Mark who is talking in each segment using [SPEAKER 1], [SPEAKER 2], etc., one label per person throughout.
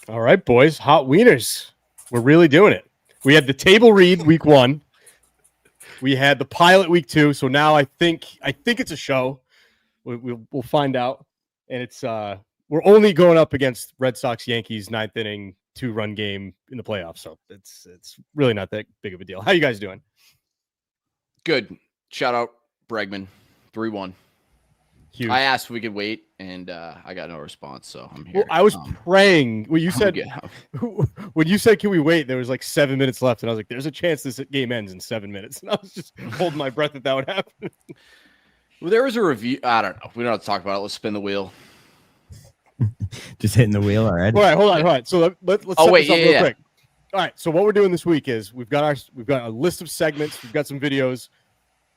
[SPEAKER 1] All right, boys. Hot Wieners. We're really doing it. We had the table read week 1. We had the pilot week 2. So now I think it's a show. We'll find out. And it's we're only going up against Red Sox Yankees 9th inning 2-run game in the playoffs. So it's really not that big of a deal. How you guys doing?
[SPEAKER 2] Good. Shout out Bregman. 3-1.
[SPEAKER 1] Huge.
[SPEAKER 2] I asked if we could wait, and I got no response, so I'm here.
[SPEAKER 1] Well, I was praying. When you said can we wait, there was like 7 minutes left, and I was like, there's a chance this game ends in 7 minutes. And I was just holding my breath that would happen.
[SPEAKER 2] Well, there was a review. I don't know. We don't have to talk about it. Let's spin the wheel.
[SPEAKER 3] Just hitting the wheel already.
[SPEAKER 1] All right, hold on. So let's set this up real quick. All right, so what we're doing this week is we've got a list of segments. We've got some videos.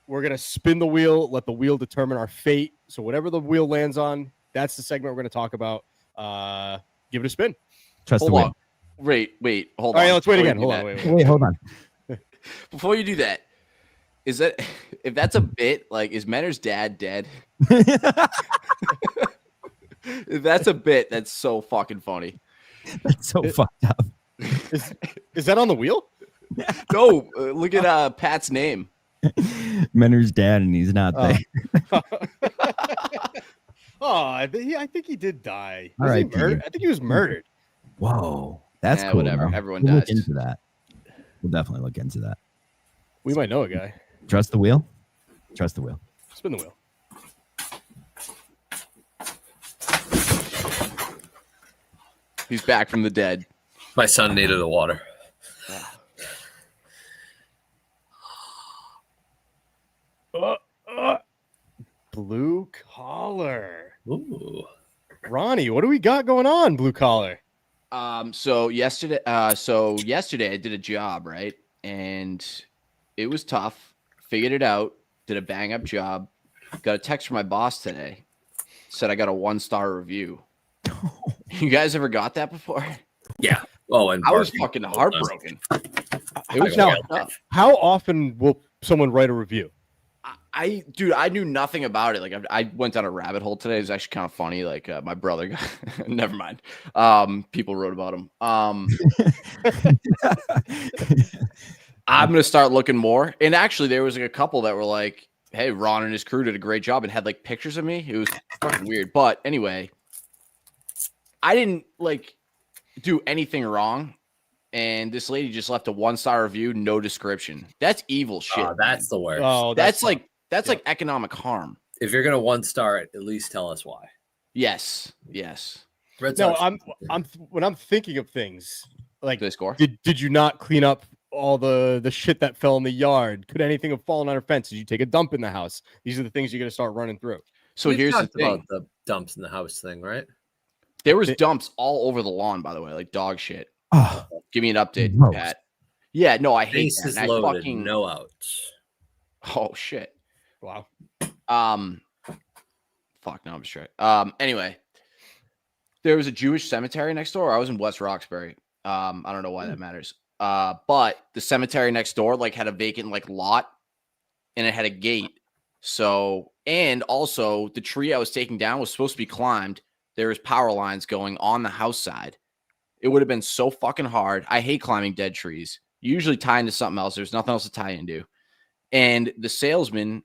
[SPEAKER 1] We're going to spin the wheel, let the wheel determine our fate. So whatever the wheel lands on, that's the segment we're going to talk about. Give it a spin.
[SPEAKER 3] Trust the wheel.
[SPEAKER 2] Wait, hold
[SPEAKER 1] on.
[SPEAKER 2] All right,
[SPEAKER 1] let's wait again. Hold on.
[SPEAKER 3] Wait, hold on.
[SPEAKER 2] Before you do that, is that if that's a bit, like, is Menner's dad dead? If that's a bit, that's so fucking funny.
[SPEAKER 3] That's so fucked up.
[SPEAKER 1] Is that on the wheel?
[SPEAKER 2] No, look at Pat's name.
[SPEAKER 3] Menner's dad, and he's not there.
[SPEAKER 1] I think he did die.
[SPEAKER 3] All right,
[SPEAKER 1] I think he was murdered.
[SPEAKER 3] Whoa, that's cool.
[SPEAKER 2] Whatever.
[SPEAKER 3] Bro.
[SPEAKER 2] Everyone
[SPEAKER 3] we'll
[SPEAKER 2] dies.
[SPEAKER 3] Look into that. We'll definitely look into that.
[SPEAKER 1] We might know a guy.
[SPEAKER 3] Trust the wheel. Trust the wheel.
[SPEAKER 1] Spin the wheel.
[SPEAKER 2] He's back from the dead.
[SPEAKER 4] My son needed the water.
[SPEAKER 1] Blue collar.
[SPEAKER 4] Ooh.
[SPEAKER 1] Ronnie, what do we got going on, blue collar?
[SPEAKER 2] So yesterday I did a job, right? And it was tough. Figured it out. Did a bang up job. Got a text from my boss today. Said I got a 1-star review. You guys ever got that before?
[SPEAKER 4] Yeah. Oh, and
[SPEAKER 2] I was fucking heartbroken.
[SPEAKER 1] It was how often will someone write a review?
[SPEAKER 2] I knew nothing about it. Like I went down a rabbit hole today. It was actually kind of funny. Like my brother got, never mind. People wrote about him. I'm gonna start looking more. And actually, there was like a couple that were like, "Hey, Ron and his crew did a great job," and had like pictures of me. It was fucking weird. But anyway, I didn't like do anything wrong. And this lady just left a 1-star review, no description. That's evil shit.
[SPEAKER 4] Oh, that's the worst.
[SPEAKER 2] Oh, that's like economic harm.
[SPEAKER 4] If you're gonna 1-star it, at least tell us why.
[SPEAKER 2] Yes.
[SPEAKER 1] No, I'm when I'm thinking of things like
[SPEAKER 2] Did they score?
[SPEAKER 1] Did you not clean up all the shit that fell in the yard? Could anything have fallen on her fence? Did you take a dump in the house? These are the things you're gonna start running through.
[SPEAKER 2] So here's the thing
[SPEAKER 4] about the dumps in the house thing, right?
[SPEAKER 2] There was dumps all over the lawn, by the way, like dog shit.
[SPEAKER 3] Oh,
[SPEAKER 2] give me an update,
[SPEAKER 3] gross.
[SPEAKER 2] Pat. Yeah, no, I hate
[SPEAKER 4] Base
[SPEAKER 2] that.
[SPEAKER 4] is loaded, no outs.
[SPEAKER 2] Oh shit.
[SPEAKER 1] Wow.
[SPEAKER 2] Fuck, no, I'm straight. Anyway, there was a Jewish cemetery next door. I was in West Roxbury. I don't know why that matters. But the cemetery next door like had a vacant like lot, and it had a gate. So, and also the tree I was taking down was supposed to be climbed. There was power lines going on the house side. It would have been so fucking hard. I hate climbing dead trees. You usually tie into something else. There's nothing else to tie into. And the salesman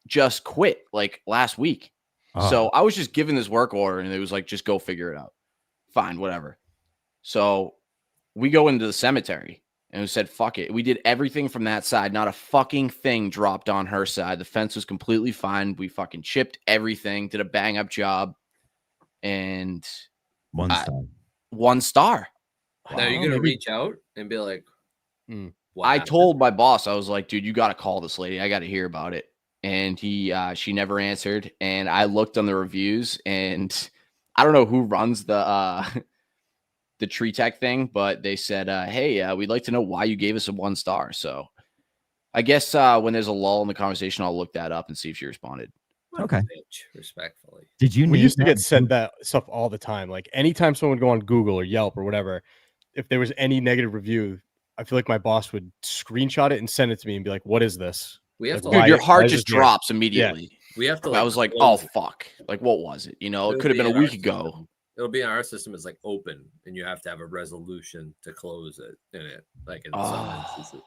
[SPEAKER 2] just quit like last week. So I was just given this work order and it was like, just go figure it out. Fine, whatever. So we go into the cemetery and we said, fuck it. We did everything from that side. Not a fucking thing dropped on her side. The fence was completely fine. We fucking chipped everything, did a bang up job. And
[SPEAKER 3] 1 star.
[SPEAKER 4] Wow. Now you're gonna reach out and be like,
[SPEAKER 2] I told my boss, I was like, dude, you got to call this lady. I got to hear about it. And she never answered. And I looked on the reviews, and I don't know who runs the tree tech thing, but they said, hey, we'd like to know why you gave us a 1 star. So I guess when there's a lull in the conversation, I'll look that up and see if she responded.
[SPEAKER 3] Okay.
[SPEAKER 4] Bitch, respectfully.
[SPEAKER 3] Did you?
[SPEAKER 1] We used to get sent that stuff all the time. Like anytime someone would go on Google or Yelp or whatever, if there was any negative review, I feel like my boss would screenshot it and send it to me and be like, "What is this?"
[SPEAKER 4] We have
[SPEAKER 2] Dude, your heart just drops immediately.
[SPEAKER 4] Yeah. We have to.
[SPEAKER 2] I was like, "Oh fuck!" Like, what was it? You know, it could have been a week ago.
[SPEAKER 4] It'll be in our system as like open, and you have to have a resolution to close it in it. Like in some instances,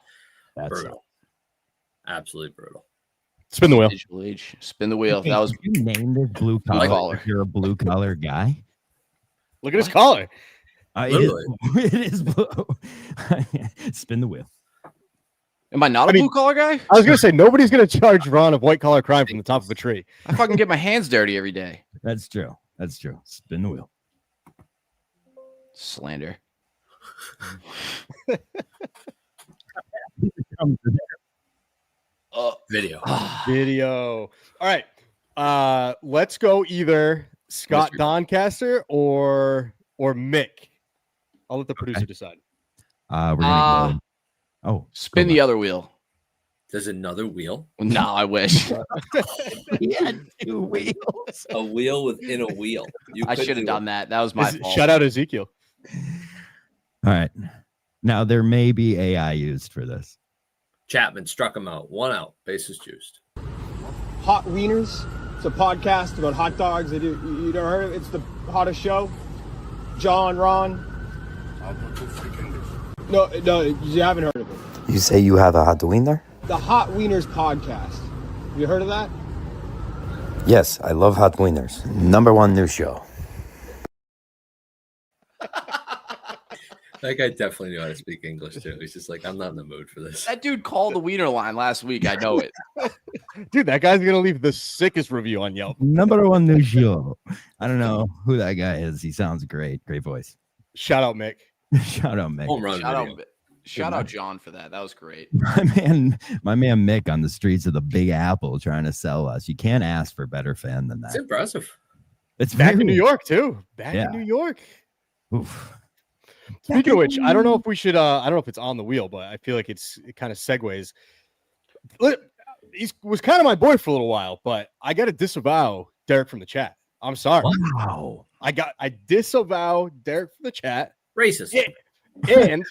[SPEAKER 3] That's
[SPEAKER 4] brutal, absolutely brutal.
[SPEAKER 1] Spin the wheel.
[SPEAKER 2] Digital age. Spin the wheel.
[SPEAKER 3] Hey,
[SPEAKER 2] That was
[SPEAKER 3] did you name this blue collar.
[SPEAKER 2] collar.
[SPEAKER 3] If you're a blue collar guy.
[SPEAKER 1] Look at his collar.
[SPEAKER 3] It is blue. Spin the wheel.
[SPEAKER 2] Am I not a blue collar guy?
[SPEAKER 1] I was gonna say nobody's gonna charge Ron of white collar crime from the top of a tree.
[SPEAKER 2] I fucking get my hands dirty every day.
[SPEAKER 3] That's true. That's true. Spin the wheel.
[SPEAKER 2] Slander.
[SPEAKER 4] Video.
[SPEAKER 1] Video. All right. Let's go either Scott Doncaster or Mick. I'll let the producer decide.
[SPEAKER 3] We're gonna go. Oh,
[SPEAKER 2] spin the other wheel.
[SPEAKER 4] There's another wheel.
[SPEAKER 2] No, I wish.
[SPEAKER 3] He had 2 wheels.
[SPEAKER 4] A wheel within a wheel.
[SPEAKER 2] I should have done that. That was my fault.
[SPEAKER 1] Shout out Ezekiel.
[SPEAKER 3] All right. Now there may be AI used for this.
[SPEAKER 4] Chapman struck him out. 1 out. Bases juiced.
[SPEAKER 5] Hot Wieners. It's a podcast about hot dogs. You never heard of it? It's the hottest show. John, Ron. No, you haven't heard of it.
[SPEAKER 6] You say you have a hot wiener?
[SPEAKER 5] The Hot Wieners podcast. Have you heard of that?
[SPEAKER 6] Yes, I love hot wieners. #1 new show.
[SPEAKER 4] That guy definitely knew how to speak English too. He's just like, I'm not in the mood for this.
[SPEAKER 2] That dude called the wiener line last week. I know it.
[SPEAKER 1] Dude, that guy's gonna leave the sickest review on Yelp.
[SPEAKER 3] #1 new show. I don't know who that guy is. He sounds great. Great voice.
[SPEAKER 1] Shout out Mick.
[SPEAKER 3] Shout out Mick.
[SPEAKER 4] Home run
[SPEAKER 2] Shout out John for that. That was great.
[SPEAKER 3] My man Mick on the streets of the Big Apple trying to sell us. You can't ask for a better fan than that.
[SPEAKER 4] It's impressive.
[SPEAKER 3] It's
[SPEAKER 1] Back in New York too. Back in New York.
[SPEAKER 3] Oof.
[SPEAKER 1] Speaking of which, I don't know if we should. I don't know if it's on the wheel, but I feel like it kind of segues. He was kind of my boy for a little while, but I got to disavow Derek from the chat. I'm sorry.
[SPEAKER 3] Wow.
[SPEAKER 1] I disavow Derek from the chat.
[SPEAKER 4] Racist.
[SPEAKER 1] And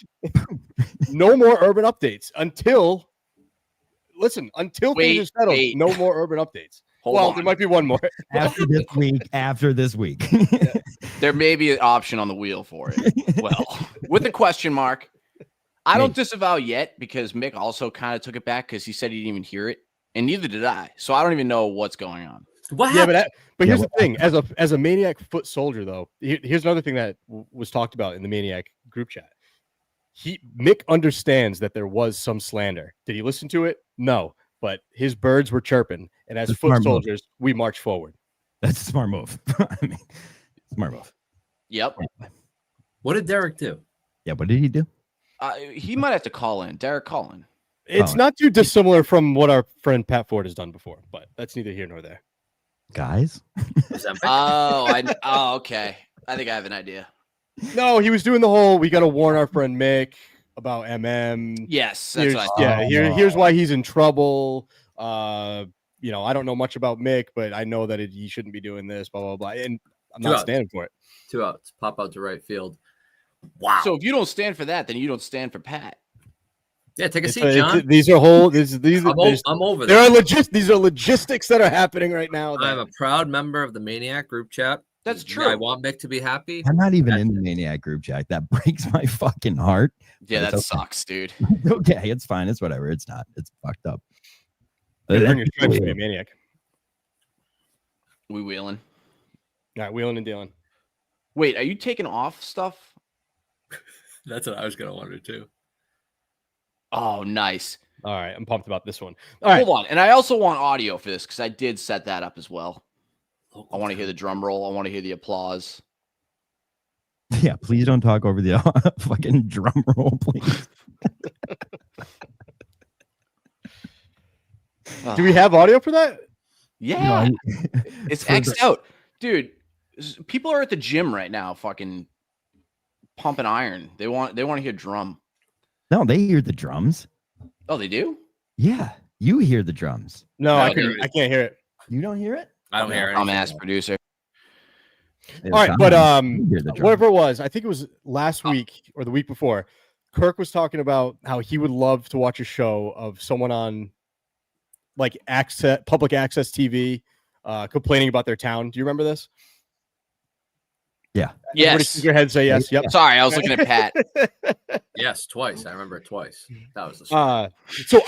[SPEAKER 1] no more urban updates until things are settled. No more urban updates.
[SPEAKER 2] Hold on.
[SPEAKER 1] There might be one more
[SPEAKER 3] after this week.
[SPEAKER 2] There may be an option on the wheel for it. Well, with a question mark. I don't disavow yet because Mick also kind of took it back because he said he didn't even hear it, and neither did I. So I don't even know what's going on.
[SPEAKER 1] But here's the thing: as a Maniac foot soldier, though, here's another thing that was talked about in the Maniac group chat. Mick understands that there was some slander. Did he listen to it? No, but his birds were chirping, and as foot soldiers, we march forward.
[SPEAKER 3] That's a smart move. I mean, smart move.
[SPEAKER 2] Yep.
[SPEAKER 4] What did Derek do?
[SPEAKER 3] Yeah, what did he do?
[SPEAKER 2] He might have to call in. Derek, call in.
[SPEAKER 1] It's not too dissimilar from what our friend Pat Ford has done before, but that's neither here nor there.
[SPEAKER 3] Guys?
[SPEAKER 2] Okay. I think I have an idea.
[SPEAKER 1] No, he was doing the whole, we got to warn our friend Mick about MM.
[SPEAKER 2] Yes. That's what I
[SPEAKER 1] here's why he's in trouble. I don't know much about Mick, but I know that he shouldn't be doing this, blah, blah, blah. And I'm not standing for it.
[SPEAKER 4] 2 outs. Pop out to right field. Wow.
[SPEAKER 2] So if you don't stand for that, then you don't stand for Pat.
[SPEAKER 4] Yeah, take a seat, John.
[SPEAKER 1] These are whole.
[SPEAKER 4] I'm over that.
[SPEAKER 1] These are logistics that are happening right now.
[SPEAKER 4] I'm a proud member of the Maniac group chat.
[SPEAKER 2] That's true.
[SPEAKER 4] I want Mick to be happy.
[SPEAKER 3] I'm not even in the Maniac group chat. That breaks my fucking heart.
[SPEAKER 2] Yeah, that sucks, dude.
[SPEAKER 3] Okay, it's fine. It's whatever. It's not. It's fucked up.
[SPEAKER 1] Bring your stripes to be a Maniac.
[SPEAKER 2] We wheeling.
[SPEAKER 1] All right, wheeling and dealing.
[SPEAKER 2] Wait, are you taking off stuff?
[SPEAKER 4] That's what I was gonna wonder too.
[SPEAKER 2] Oh, nice.
[SPEAKER 1] All right, I'm pumped about this one. All right,
[SPEAKER 2] hold on, and I also want audio for this because I did set that up as well. I want to hear the drum roll. I want to hear the applause.
[SPEAKER 3] Yeah, please don't talk over the fucking drum roll, please.
[SPEAKER 1] Do we have audio for that?
[SPEAKER 2] Yeah, it's X'd out, dude. People are at the gym right now, fucking pumping iron. They want to hear drum.
[SPEAKER 3] No, they hear the drums.
[SPEAKER 2] Oh, they do?
[SPEAKER 3] Yeah, you hear the drums.
[SPEAKER 1] No, I can't hear it.
[SPEAKER 3] You don't hear it?
[SPEAKER 4] I don't hear it.
[SPEAKER 2] I'm ass producer.
[SPEAKER 1] All right, but whatever it was, I think it was last week or the week before. Kirk was talking about how he would love to watch a show of someone on like public access TV complaining about their town. Do you remember this?
[SPEAKER 3] Yeah.
[SPEAKER 1] Everybody shake your head, say yes. Yep.
[SPEAKER 2] Sorry, I was looking at Pat.
[SPEAKER 4] Yes, twice. I remember it twice. That was the
[SPEAKER 1] So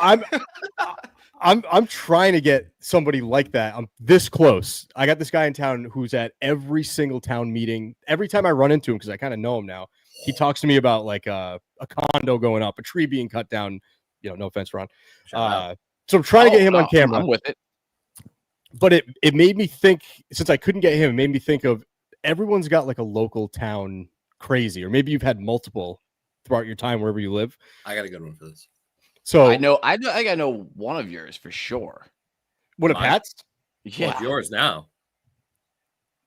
[SPEAKER 1] I'm trying to get somebody like that. I'm this close. I got this guy in town who's at every single town meeting. Every time I run into him, because I kind of know him now, he talks to me about like a condo going up, a tree being cut down. You know, no offense, Ron. So I'm trying to get him on camera.
[SPEAKER 2] I'm with it.
[SPEAKER 1] But it made me think, since I couldn't get him, it made me think of everyone's got like a local town crazy, or maybe you've had multiple throughout your time wherever you live.
[SPEAKER 4] I got a good one for this.
[SPEAKER 1] So
[SPEAKER 2] I think I know one of yours for sure.
[SPEAKER 1] One of Pat's?
[SPEAKER 2] Yeah.
[SPEAKER 4] Well, it's yours now.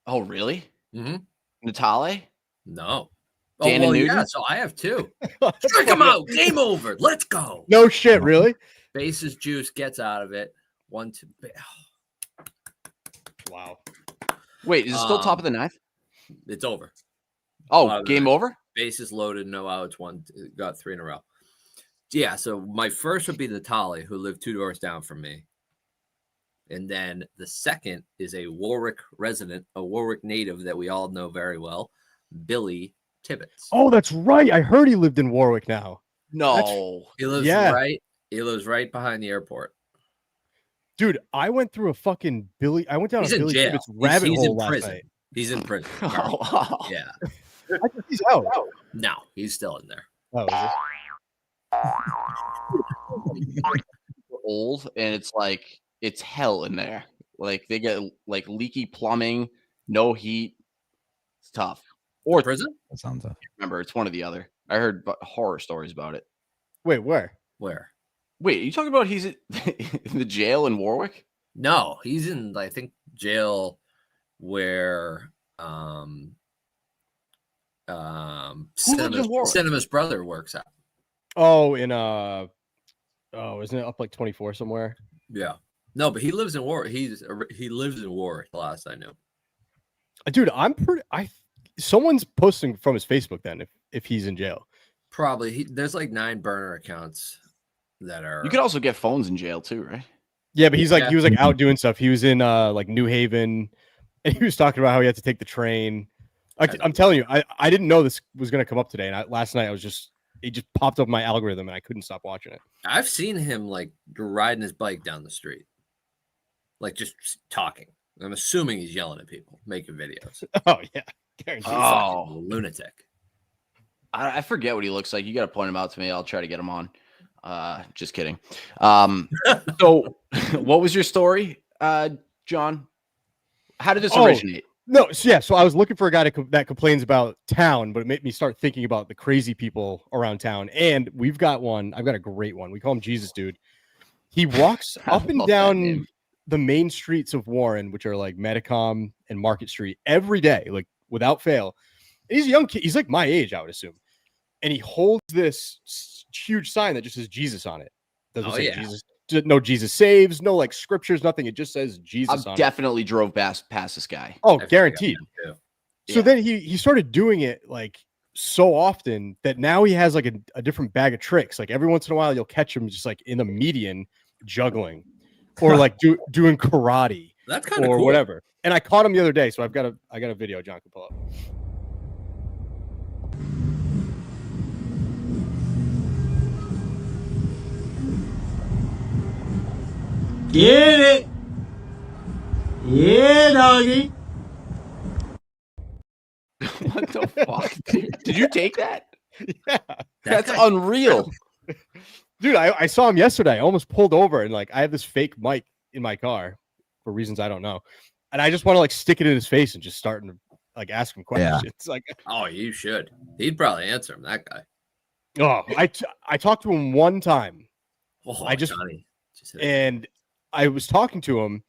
[SPEAKER 2] Oh, really?
[SPEAKER 4] Mm-hmm.
[SPEAKER 2] Natale?
[SPEAKER 4] No.
[SPEAKER 2] Dan and Newton?
[SPEAKER 4] Yeah, so I have two. Strike him out. Game over. Let's go.
[SPEAKER 1] No shit, really?
[SPEAKER 4] Bases juice gets out of it. 1-2.
[SPEAKER 1] Wow.
[SPEAKER 2] Wait, is it still top of the ninth?
[SPEAKER 4] It's over.
[SPEAKER 2] Oh, game over?
[SPEAKER 4] Bases loaded, no outs, got 3 in a row. Yeah, so my first would be Natali, who lived 2 doors down from me. And then the second is a Warwick resident, a Warwick native that we all know very well, Billy Tibbetts.
[SPEAKER 1] Oh, that's right. I heard he lived in Warwick now.
[SPEAKER 2] No.
[SPEAKER 4] He lives right behind the airport.
[SPEAKER 1] Dude, I went through I went down
[SPEAKER 4] He's
[SPEAKER 1] a
[SPEAKER 4] in
[SPEAKER 1] Billy
[SPEAKER 4] jail.
[SPEAKER 1] Tibbetts rabbit
[SPEAKER 4] He's
[SPEAKER 1] hole
[SPEAKER 4] in
[SPEAKER 1] last
[SPEAKER 4] prison.
[SPEAKER 1] night.
[SPEAKER 4] He's in prison.
[SPEAKER 2] Oh.
[SPEAKER 4] Yeah.
[SPEAKER 1] I think he's out.
[SPEAKER 4] No, he's still in there.
[SPEAKER 1] Oh, is he?
[SPEAKER 2] Old, and it's hell in there. Like they get like leaky plumbing, no heat. It's tough. Or
[SPEAKER 4] Prison?
[SPEAKER 3] That sounds tough.
[SPEAKER 2] remember, it's one or the other. I heard horror stories about it.
[SPEAKER 1] Wait, where?
[SPEAKER 4] Where?
[SPEAKER 2] Wait, are you talking about he's in the jail in Warwick?
[SPEAKER 4] No, he's in, I think, jail where Cinema's brother works at.
[SPEAKER 1] Oh, in isn't it up like 24 somewhere?
[SPEAKER 4] Yeah. No, but he lives in Warwick. He lives in Warwick, the last I knew.
[SPEAKER 1] Dude, someone's posting from his Facebook then if he's in jail.
[SPEAKER 4] Probably. There's like 9 burner accounts that are.
[SPEAKER 2] You could also get phones in jail too, right?
[SPEAKER 1] Yeah, but he was like out doing stuff. He was in like New Haven, and he was talking about how he had to take the train. I'm telling you, I didn't know this was going to come up today, and last night it just popped up my algorithm, and I couldn't stop watching it.
[SPEAKER 4] I've seen him like riding his bike down the street, like just talking. I'm assuming he's yelling at people, making videos.
[SPEAKER 1] Oh yeah, guaranteed.
[SPEAKER 2] Oh,
[SPEAKER 4] lunatic.
[SPEAKER 2] I forget what he looks like. You got to point him out to me. I'll try to get him on. Just kidding. So what was your story, John? How did this originate?
[SPEAKER 1] No, so I was looking for a guy that complains about town, but it made me start thinking about the crazy people around town. And we've got one. I've got a great one. We call him Jesus Dude. He walks up and down the main streets of Warren, which are like Metacom and Market Street, every day, like without fail. And he's a young kid. He's like my age, I would assume. And he holds this huge sign that just says Jesus on it. Doesn't say Jesus. No Jesus saves, no like scriptures, nothing. It just says Jesus on it.
[SPEAKER 2] Definitely drove past this guy.
[SPEAKER 1] Oh, guaranteed. So then he started doing it like so often that now he has like a different bag of tricks. Like every once in a while, you'll catch him just like in the median juggling or like doing karate.
[SPEAKER 4] That's kind of
[SPEAKER 1] cool. Whatever. And I caught him the other day, so I got a video John can pull up.
[SPEAKER 7] Get it? Yeah, doggy.
[SPEAKER 2] What the fuck? Did you take that?
[SPEAKER 1] Yeah.
[SPEAKER 2] That's unreal.
[SPEAKER 1] Dude, I saw him yesterday. I almost pulled over and like I have this fake mic in my car for reasons I don't know. And I just want to like stick it in his face and just start to like ask him questions. Yeah. Like,
[SPEAKER 4] oh, you should. He'd probably answer him, that guy.
[SPEAKER 1] Oh, I talked to him one time.
[SPEAKER 4] Oh,
[SPEAKER 1] and I was talking to him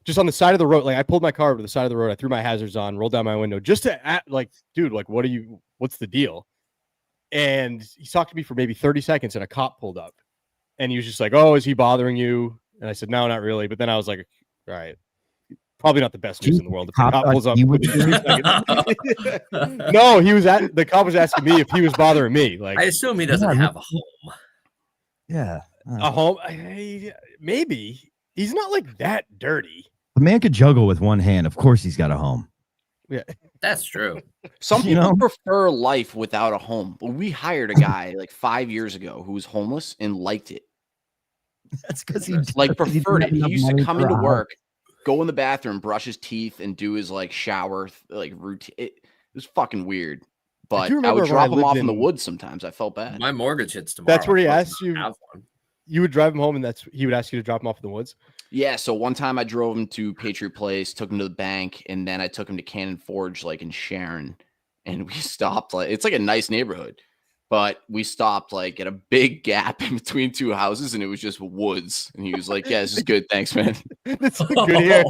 [SPEAKER 1] just on the side of the road. Like I pulled my car over to the side of the road. I threw my hazards on, rolled down my window just to like, dude, like, what's the deal? And he talked to me for maybe 30 seconds and a cop pulled up and he was just like, oh, is he bothering you? And I said, no, not really. But then I was like, all right, probably not the best news in the world. If the cop pulls up. No, the cop was asking me if he was bothering me. Like,
[SPEAKER 4] I assume he doesn't have a home.
[SPEAKER 3] Yeah.
[SPEAKER 1] A home? Maybe. He's not like that dirty.
[SPEAKER 3] A man could juggle with one hand. Of course he's got a home.
[SPEAKER 1] Yeah.
[SPEAKER 4] That's true.
[SPEAKER 2] Some
[SPEAKER 3] You
[SPEAKER 2] people
[SPEAKER 3] know?
[SPEAKER 2] prefer life without a home. We hired a guy like 5 years ago who was homeless and liked it.
[SPEAKER 3] That's because he
[SPEAKER 2] Like
[SPEAKER 3] because he didn't
[SPEAKER 2] preferred
[SPEAKER 3] have
[SPEAKER 2] it. He
[SPEAKER 3] enough
[SPEAKER 2] used to
[SPEAKER 3] money
[SPEAKER 2] come
[SPEAKER 3] for a
[SPEAKER 2] into
[SPEAKER 3] house.
[SPEAKER 2] work, go in the bathroom, brush his teeth, and do his like shower like routine. It was fucking weird. But I
[SPEAKER 1] remember
[SPEAKER 2] would
[SPEAKER 1] when I
[SPEAKER 2] drop him
[SPEAKER 1] lived
[SPEAKER 2] off in the
[SPEAKER 1] in-
[SPEAKER 2] woods sometimes. I felt bad.
[SPEAKER 4] My mortgage hits tomorrow.
[SPEAKER 1] That's where he
[SPEAKER 4] I'm
[SPEAKER 1] asked
[SPEAKER 4] supposed to
[SPEAKER 1] you.
[SPEAKER 4] have one.
[SPEAKER 1] You would drive him home, and he would ask you to drop him off in the woods.
[SPEAKER 2] Yeah, so one time I drove him to Patriot Place, took him to the bank, and then I took him to Cannon Forge, like in Sharon, and we stopped. Like it's like a nice neighborhood, but we stopped like at a big gap in between two houses, and it was just woods. And he was like, "Yeah, this is good, thanks, man."
[SPEAKER 1] That's good here.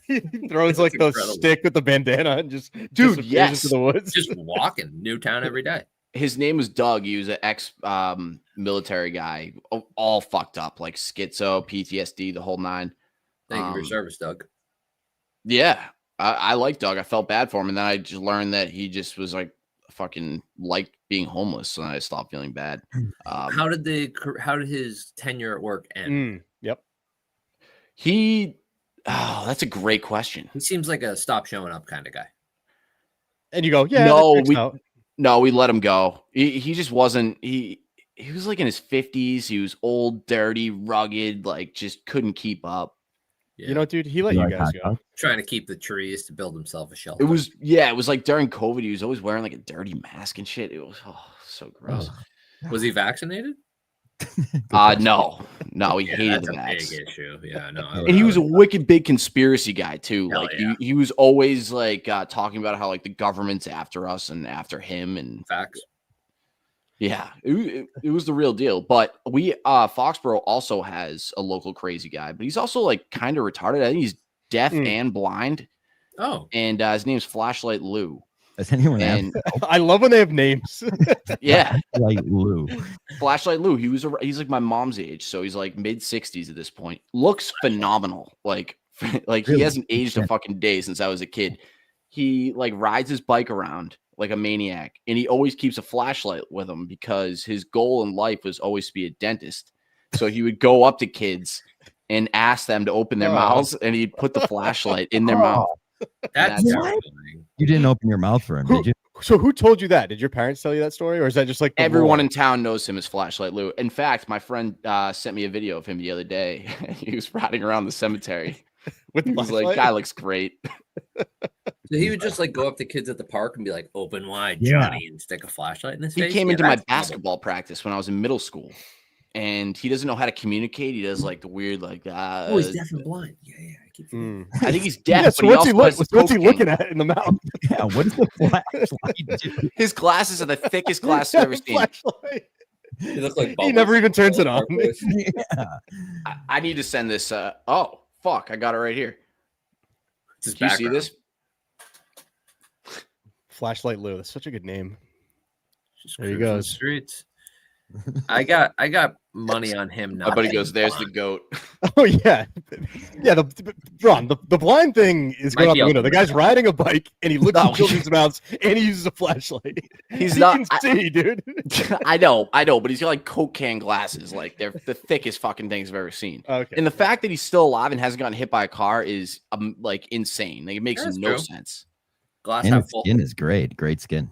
[SPEAKER 1] He throws like the
[SPEAKER 4] incredible.
[SPEAKER 1] stick with the bandana and just
[SPEAKER 2] Dude,
[SPEAKER 1] disappears
[SPEAKER 2] yes.
[SPEAKER 1] into the woods.
[SPEAKER 4] Just walking Newtown every day.
[SPEAKER 2] His name was Doug. He was an ex military guy, all fucked up, like schizo, PTSD, the whole nine.
[SPEAKER 4] Thank you for your service, Doug.
[SPEAKER 2] Yeah, I like Doug. I felt bad for him, and then I just learned that he just was like fucking liked being homeless, so I stopped feeling bad.
[SPEAKER 4] How did his tenure at work end?
[SPEAKER 1] Yep.
[SPEAKER 2] That's a great question.
[SPEAKER 4] He seems like a stop showing up kind of guy.
[SPEAKER 1] And you go, yeah,
[SPEAKER 2] No,
[SPEAKER 1] that checks out.
[SPEAKER 2] No, we let him go. He just wasn't. He was like in his 50s. He was old, dirty, rugged, like just couldn't keep up.
[SPEAKER 4] Yeah.
[SPEAKER 1] You know, dude, he let
[SPEAKER 3] You
[SPEAKER 1] you
[SPEAKER 3] like
[SPEAKER 1] guys
[SPEAKER 3] hot
[SPEAKER 1] go.
[SPEAKER 3] dogs?
[SPEAKER 4] Trying to keep the trees to build himself a shelter.
[SPEAKER 2] It was like during COVID. He was always wearing like a dirty mask and shit. It was so gross.
[SPEAKER 4] Was he vaccinated?
[SPEAKER 2] No, he
[SPEAKER 4] Yeah,
[SPEAKER 2] hated
[SPEAKER 4] that's
[SPEAKER 2] the
[SPEAKER 4] a
[SPEAKER 2] vax.
[SPEAKER 4] big issue. Yeah, no.
[SPEAKER 2] And he was a wicked big conspiracy guy too.
[SPEAKER 4] Hell
[SPEAKER 2] Like
[SPEAKER 4] yeah.
[SPEAKER 2] he was always like talking about how like the government's after us and after him and
[SPEAKER 4] facts.
[SPEAKER 2] yeah, it was the real deal. But Foxborough also has a local crazy guy, but he's also like kind of retarded. I think he's deaf and blind.
[SPEAKER 4] Oh,
[SPEAKER 2] And his name's Flashlight Lou.
[SPEAKER 3] Does anyone have
[SPEAKER 2] And
[SPEAKER 1] I love when they have names.
[SPEAKER 2] yeah,
[SPEAKER 3] like Lou?
[SPEAKER 2] Flashlight Lou. He's like my mom's age, so he's like mid-60s at this point. Looks phenomenal. Like he
[SPEAKER 3] Really?
[SPEAKER 2] hasn't aged a fucking day since I was a kid. He like rides his bike around like a maniac, and he always keeps a flashlight with him because his goal in life was always to be a dentist. So he would go up to kids and ask them to open their mouths, and he'd put the flashlight in their mouth.
[SPEAKER 4] that's
[SPEAKER 2] What?
[SPEAKER 4] terrifying.
[SPEAKER 3] You didn't open your mouth for him, did you?
[SPEAKER 1] So who told you that? Did your parents tell you that story, or is that just like the
[SPEAKER 2] Everyone
[SPEAKER 1] lore?
[SPEAKER 2] in town knows him as Flashlight Lou. In fact, my friend sent me a video of him the other day. He was riding around the cemetery.
[SPEAKER 1] with
[SPEAKER 2] He was like,
[SPEAKER 1] flashlight?
[SPEAKER 2] "Guy looks great."
[SPEAKER 4] So he would just like go up to kids at the park and be like, "Open wide,
[SPEAKER 3] Yeah.
[SPEAKER 4] Johnny," and stick a flashlight in his
[SPEAKER 2] He
[SPEAKER 4] face.
[SPEAKER 2] came
[SPEAKER 4] Yeah,
[SPEAKER 2] into my
[SPEAKER 4] that's trouble.
[SPEAKER 2] basketball practice when I was in middle school, and he doesn't know how to communicate. He does like the weird, like,
[SPEAKER 4] Oh, he's deaf and blind. Yeah. I keep forgetting.
[SPEAKER 2] I think he's deaf.
[SPEAKER 1] Yeah, so
[SPEAKER 2] but
[SPEAKER 1] what's he,
[SPEAKER 2] also has
[SPEAKER 1] what's he
[SPEAKER 2] cocaine.
[SPEAKER 1] looking at in the mouth?
[SPEAKER 3] Yeah. What is the flashlight do?
[SPEAKER 2] His glasses are the thickest glasses I've ever seen.
[SPEAKER 1] Flashlight.
[SPEAKER 4] He looked like
[SPEAKER 1] He never even turns it on.
[SPEAKER 3] Yeah.
[SPEAKER 2] I need to send this. Oh, fuck. I got it right here.
[SPEAKER 4] It's his
[SPEAKER 2] Do you see
[SPEAKER 4] background.
[SPEAKER 2] this?
[SPEAKER 1] Flashlight Lou. That's such a good name.
[SPEAKER 4] Just
[SPEAKER 1] There he
[SPEAKER 4] cruising the
[SPEAKER 1] goes.
[SPEAKER 4] Streets. I got money on him.
[SPEAKER 2] My
[SPEAKER 4] Not
[SPEAKER 2] buddy
[SPEAKER 4] being
[SPEAKER 2] goes, "There's the
[SPEAKER 4] blind.
[SPEAKER 2] goat."
[SPEAKER 1] Oh yeah, yeah. Ron, the blind thing is
[SPEAKER 4] Might
[SPEAKER 1] going out
[SPEAKER 4] be
[SPEAKER 1] the
[SPEAKER 4] able
[SPEAKER 1] window.
[SPEAKER 4] to
[SPEAKER 1] The guy's riding a bike and he looks
[SPEAKER 2] No,
[SPEAKER 1] in children's mouths and he uses a flashlight.
[SPEAKER 2] He's
[SPEAKER 1] He
[SPEAKER 2] not.
[SPEAKER 1] can see, dude.
[SPEAKER 2] I know, but he's got like Coke can glasses. Like they're the thickest fucking things I've ever seen.
[SPEAKER 1] Okay.
[SPEAKER 2] And the fact that he's still alive and hasn't gotten hit by a car is like insane. Like it makes
[SPEAKER 4] That's
[SPEAKER 2] no
[SPEAKER 4] true.
[SPEAKER 2] sense.
[SPEAKER 4] Glass
[SPEAKER 3] And
[SPEAKER 4] half
[SPEAKER 3] his
[SPEAKER 4] full.
[SPEAKER 3] skin is great. Great skin.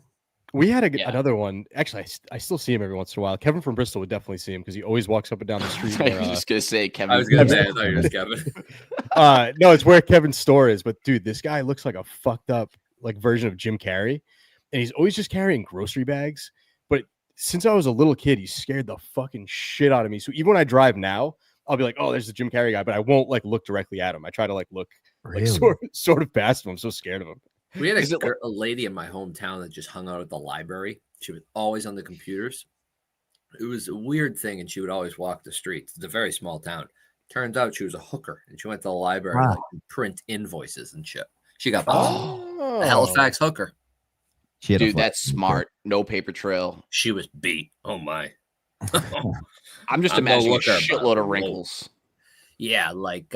[SPEAKER 1] We had
[SPEAKER 2] Yeah.
[SPEAKER 1] another one. Actually, I still see him every once in a while. Kevin from Bristol would definitely see him because he always walks up and down the street.
[SPEAKER 2] I
[SPEAKER 1] Where,
[SPEAKER 2] was just gonna say, Kevin.
[SPEAKER 4] I was gonna say, I thought you were just Kevin.
[SPEAKER 1] no, it's where Kevin's store is. But dude, this guy looks like a fucked up like version of Jim Carrey, and he's always just carrying grocery bags. But since I was a little kid, he scared the fucking shit out of me. So even when I drive now, I'll be like, "Oh, there's the Jim Carrey guy," but I won't like look directly at him. I try to like look like sort of past him. I'm so scared of him.
[SPEAKER 4] We had
[SPEAKER 2] Is it
[SPEAKER 4] a lady in my hometown that just hung out at the library. She was always on the computers. It was a weird thing, and she would always walk the streets. It's a very small town. Turns out she was a hooker, and she went to the library
[SPEAKER 3] Wow.
[SPEAKER 4] like, to print invoices and shit. She got
[SPEAKER 1] Oh,
[SPEAKER 4] a Halifax hooker.
[SPEAKER 3] She had a
[SPEAKER 2] Dude, that's smart. No paper trail.
[SPEAKER 4] She was beat. Oh my.
[SPEAKER 2] I'm just
[SPEAKER 4] I'm no
[SPEAKER 2] imagining a
[SPEAKER 4] looker, but
[SPEAKER 2] shitload of
[SPEAKER 4] I'm
[SPEAKER 2] wrinkles.
[SPEAKER 4] Yeah, like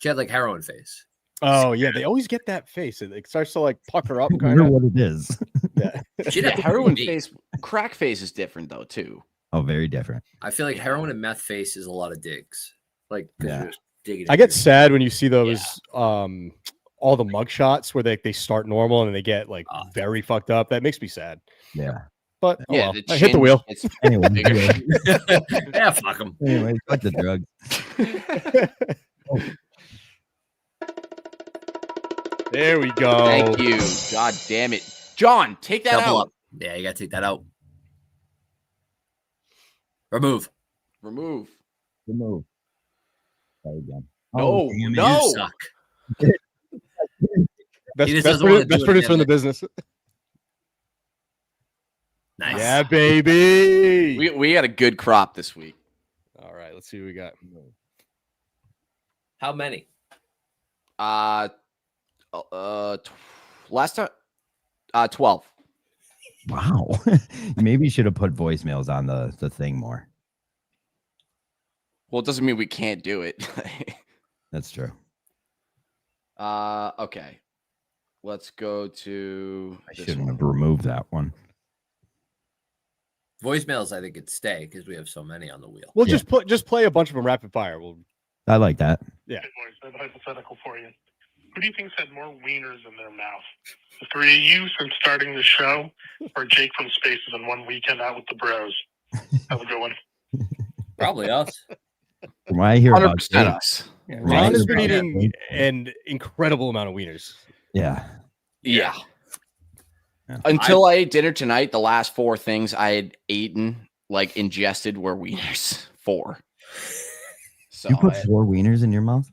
[SPEAKER 4] she had like heroin face.
[SPEAKER 1] Oh yeah, they always get that face. It starts to like pucker up,
[SPEAKER 3] I
[SPEAKER 1] kind
[SPEAKER 3] wonder
[SPEAKER 1] of.
[SPEAKER 3] what it is.
[SPEAKER 1] Yeah.
[SPEAKER 4] She'd
[SPEAKER 2] Yeah,
[SPEAKER 4] have to
[SPEAKER 2] heroin
[SPEAKER 4] be beat.
[SPEAKER 2] face, crack face is different though too.
[SPEAKER 3] Oh, very different.
[SPEAKER 4] I feel like heroin and meth face is a lot of digs. Like 'cause
[SPEAKER 3] Yeah.
[SPEAKER 4] you're just digging.
[SPEAKER 1] I
[SPEAKER 4] in
[SPEAKER 1] get
[SPEAKER 4] your-
[SPEAKER 1] sad when you see those all the mug shots where they start normal and then they get like very fucked up. That makes me sad.
[SPEAKER 3] Yeah.
[SPEAKER 1] But
[SPEAKER 2] Yeah,
[SPEAKER 1] well,
[SPEAKER 2] the
[SPEAKER 1] I hit the
[SPEAKER 2] chin,
[SPEAKER 1] wheel.
[SPEAKER 2] it's
[SPEAKER 3] Anyway,
[SPEAKER 2] bigger.
[SPEAKER 4] Yeah, fuck him.
[SPEAKER 3] anyway, fuck the drugs.
[SPEAKER 1] There we go.
[SPEAKER 2] Thank you. God damn it. John, take that
[SPEAKER 4] Double
[SPEAKER 2] out.
[SPEAKER 4] up. Yeah, you gotta take that out. Remove.
[SPEAKER 2] Remove.
[SPEAKER 3] Remove. Try again.
[SPEAKER 2] No,
[SPEAKER 3] damn it.
[SPEAKER 2] no.
[SPEAKER 4] You suck.
[SPEAKER 1] Best,
[SPEAKER 4] He just
[SPEAKER 1] best,
[SPEAKER 4] doesn't wanna
[SPEAKER 1] best
[SPEAKER 4] do it
[SPEAKER 1] producer in the
[SPEAKER 4] again.
[SPEAKER 1] business.
[SPEAKER 4] Nice.
[SPEAKER 1] Yeah, baby.
[SPEAKER 2] We had a good crop this week.
[SPEAKER 1] All right, let's see what we got.
[SPEAKER 4] How many?
[SPEAKER 2] Last time, 12.
[SPEAKER 3] Wow. Maybe you should have put voicemails on the thing more.
[SPEAKER 2] Well, it doesn't mean we can't do it.
[SPEAKER 3] That's true.
[SPEAKER 2] Okay. Let's go to.
[SPEAKER 3] I
[SPEAKER 2] this
[SPEAKER 3] shouldn't
[SPEAKER 2] one.
[SPEAKER 3] have removed that one.
[SPEAKER 4] Voicemails, I think, could stay because we have so many on the wheel.
[SPEAKER 1] We'll
[SPEAKER 3] Yeah.
[SPEAKER 1] just play a bunch of them rapid fire. We'll
[SPEAKER 3] I like that.
[SPEAKER 1] Yeah.
[SPEAKER 8] Good morning. So I have a hypothetical for you. Who do you think's had more wieners in their mouth? The three of you since starting the show, or Jake from Spaces on one weekend out with the bros? Have a good one.
[SPEAKER 4] Probably us.
[SPEAKER 3] From what I hear about
[SPEAKER 2] 100%
[SPEAKER 3] Jake,
[SPEAKER 2] us.
[SPEAKER 1] Ron has been
[SPEAKER 3] Right.
[SPEAKER 1] eating an incredible amount of wieners.
[SPEAKER 3] yeah.
[SPEAKER 2] Yeah.
[SPEAKER 3] Yeah.
[SPEAKER 2] Until I ate dinner tonight, the last 4 things I had eaten, like ingested, were wieners. 4. So
[SPEAKER 3] You put 4 wieners in your mouth?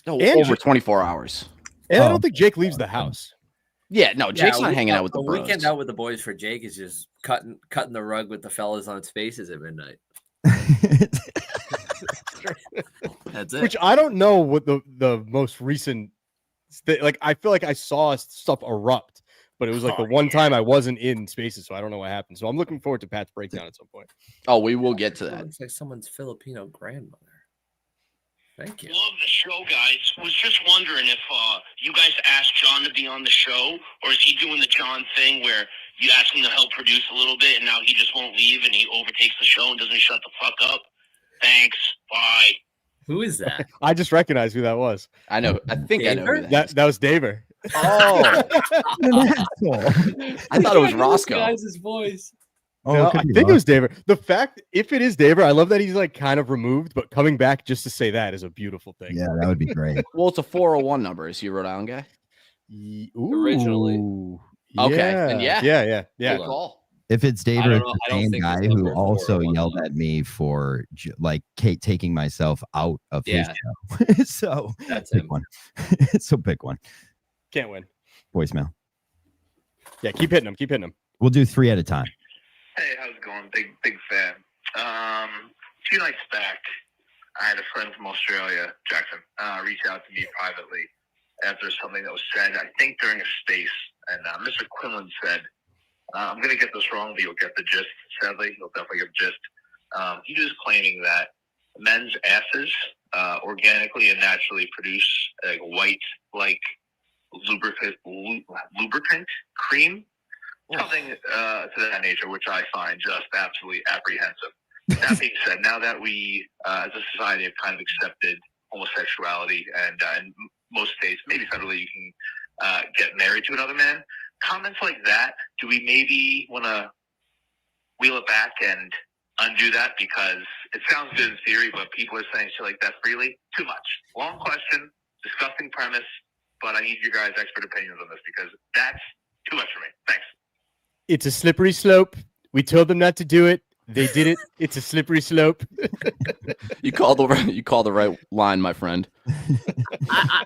[SPEAKER 1] And
[SPEAKER 2] over 24 hours.
[SPEAKER 1] And I
[SPEAKER 3] Oh.
[SPEAKER 1] don't think Jake leaves the house.
[SPEAKER 2] Yeah, no, Jake's
[SPEAKER 4] Yeah,
[SPEAKER 2] not hanging out with the
[SPEAKER 4] a
[SPEAKER 2] bros.
[SPEAKER 4] weekend out with the boys for Jake is just cutting the rug with the fellas on Spaces at midnight. That's it.
[SPEAKER 1] Which I don't know what the most recent like. I feel like I saw stuff erupt, but it was like the one time I wasn't in Spaces, so I don't know what happened. So I'm looking forward to Pat's breakdown at some point.
[SPEAKER 2] Oh, we will get to
[SPEAKER 4] It
[SPEAKER 2] that.
[SPEAKER 4] looks like someone's Filipino grandmother. Thank you.
[SPEAKER 9] Love the show, guys. Was just wondering if you guys asked John to be on the show, or is he doing the John thing where you ask him to help produce a little bit, and now he just won't leave, and he overtakes the show and doesn't shut the fuck up? Thanks. Bye.
[SPEAKER 4] Who is that?
[SPEAKER 1] I just recognized who that was.
[SPEAKER 2] I know. I think I know who
[SPEAKER 4] Daver?
[SPEAKER 2] that is.
[SPEAKER 1] That was Daver.
[SPEAKER 2] Oh, I thought it was Roscoe.
[SPEAKER 4] Guy's voice.
[SPEAKER 3] Oh,
[SPEAKER 1] No,
[SPEAKER 3] it could
[SPEAKER 1] I
[SPEAKER 3] be
[SPEAKER 1] think it
[SPEAKER 3] Ross.
[SPEAKER 1] was Daver. The fact, if it is Daver, I love that he's like kind of removed, but coming back just to say that is a beautiful thing.
[SPEAKER 3] Yeah, that would be great.
[SPEAKER 2] Well, it's a 401 number. Is he a Rhode Island guy?
[SPEAKER 4] Originally.
[SPEAKER 1] Ooh,
[SPEAKER 2] Okay, then yeah.
[SPEAKER 1] yeah.
[SPEAKER 2] Good
[SPEAKER 4] Hold on.
[SPEAKER 2] call.
[SPEAKER 3] If it's David,
[SPEAKER 4] don't
[SPEAKER 3] it's
[SPEAKER 4] know.
[SPEAKER 3] the
[SPEAKER 4] I don't
[SPEAKER 3] same
[SPEAKER 4] think
[SPEAKER 3] guy
[SPEAKER 4] it's
[SPEAKER 3] who
[SPEAKER 4] number
[SPEAKER 3] also
[SPEAKER 4] 401
[SPEAKER 3] yelled
[SPEAKER 4] though.
[SPEAKER 3] at me for like taking myself out of his
[SPEAKER 4] Yeah.
[SPEAKER 3] show. So
[SPEAKER 4] That's
[SPEAKER 3] pick
[SPEAKER 4] him.
[SPEAKER 3] one. So pick one.
[SPEAKER 1] Can't win.
[SPEAKER 3] Voicemail.
[SPEAKER 1] Yeah, keep hitting him. Keep hitting him.
[SPEAKER 3] We'll do 3 at a time.
[SPEAKER 8] Hey, how's it going? Big fan. A few nights back, I had a friend from Australia, Jackson, reach out to me privately after something that was said, I think during a space. And Mr. Quinlan said, I'm going to get this wrong, but you'll get the gist. Sadly, you'll definitely get the gist. He was claiming that men's asses organically and naturally produce like white-like lubricant cream, something to that nature, which I find just absolutely apprehensive. That being said, now that we, as a society, have kind of accepted homosexuality, and in most states, maybe federally, you can get married to another man, comments like that, do we maybe want to wheel it back and undo that? Because it sounds good in theory, but people are saying shit like that freely. Too much. Long question, disgusting premise, but I need your guys' expert opinions on this because that's too much for me. Thanks.
[SPEAKER 1] It's a slippery slope. We told them not to do it. They did it. It's a slippery slope.
[SPEAKER 2] You called the right line, my friend.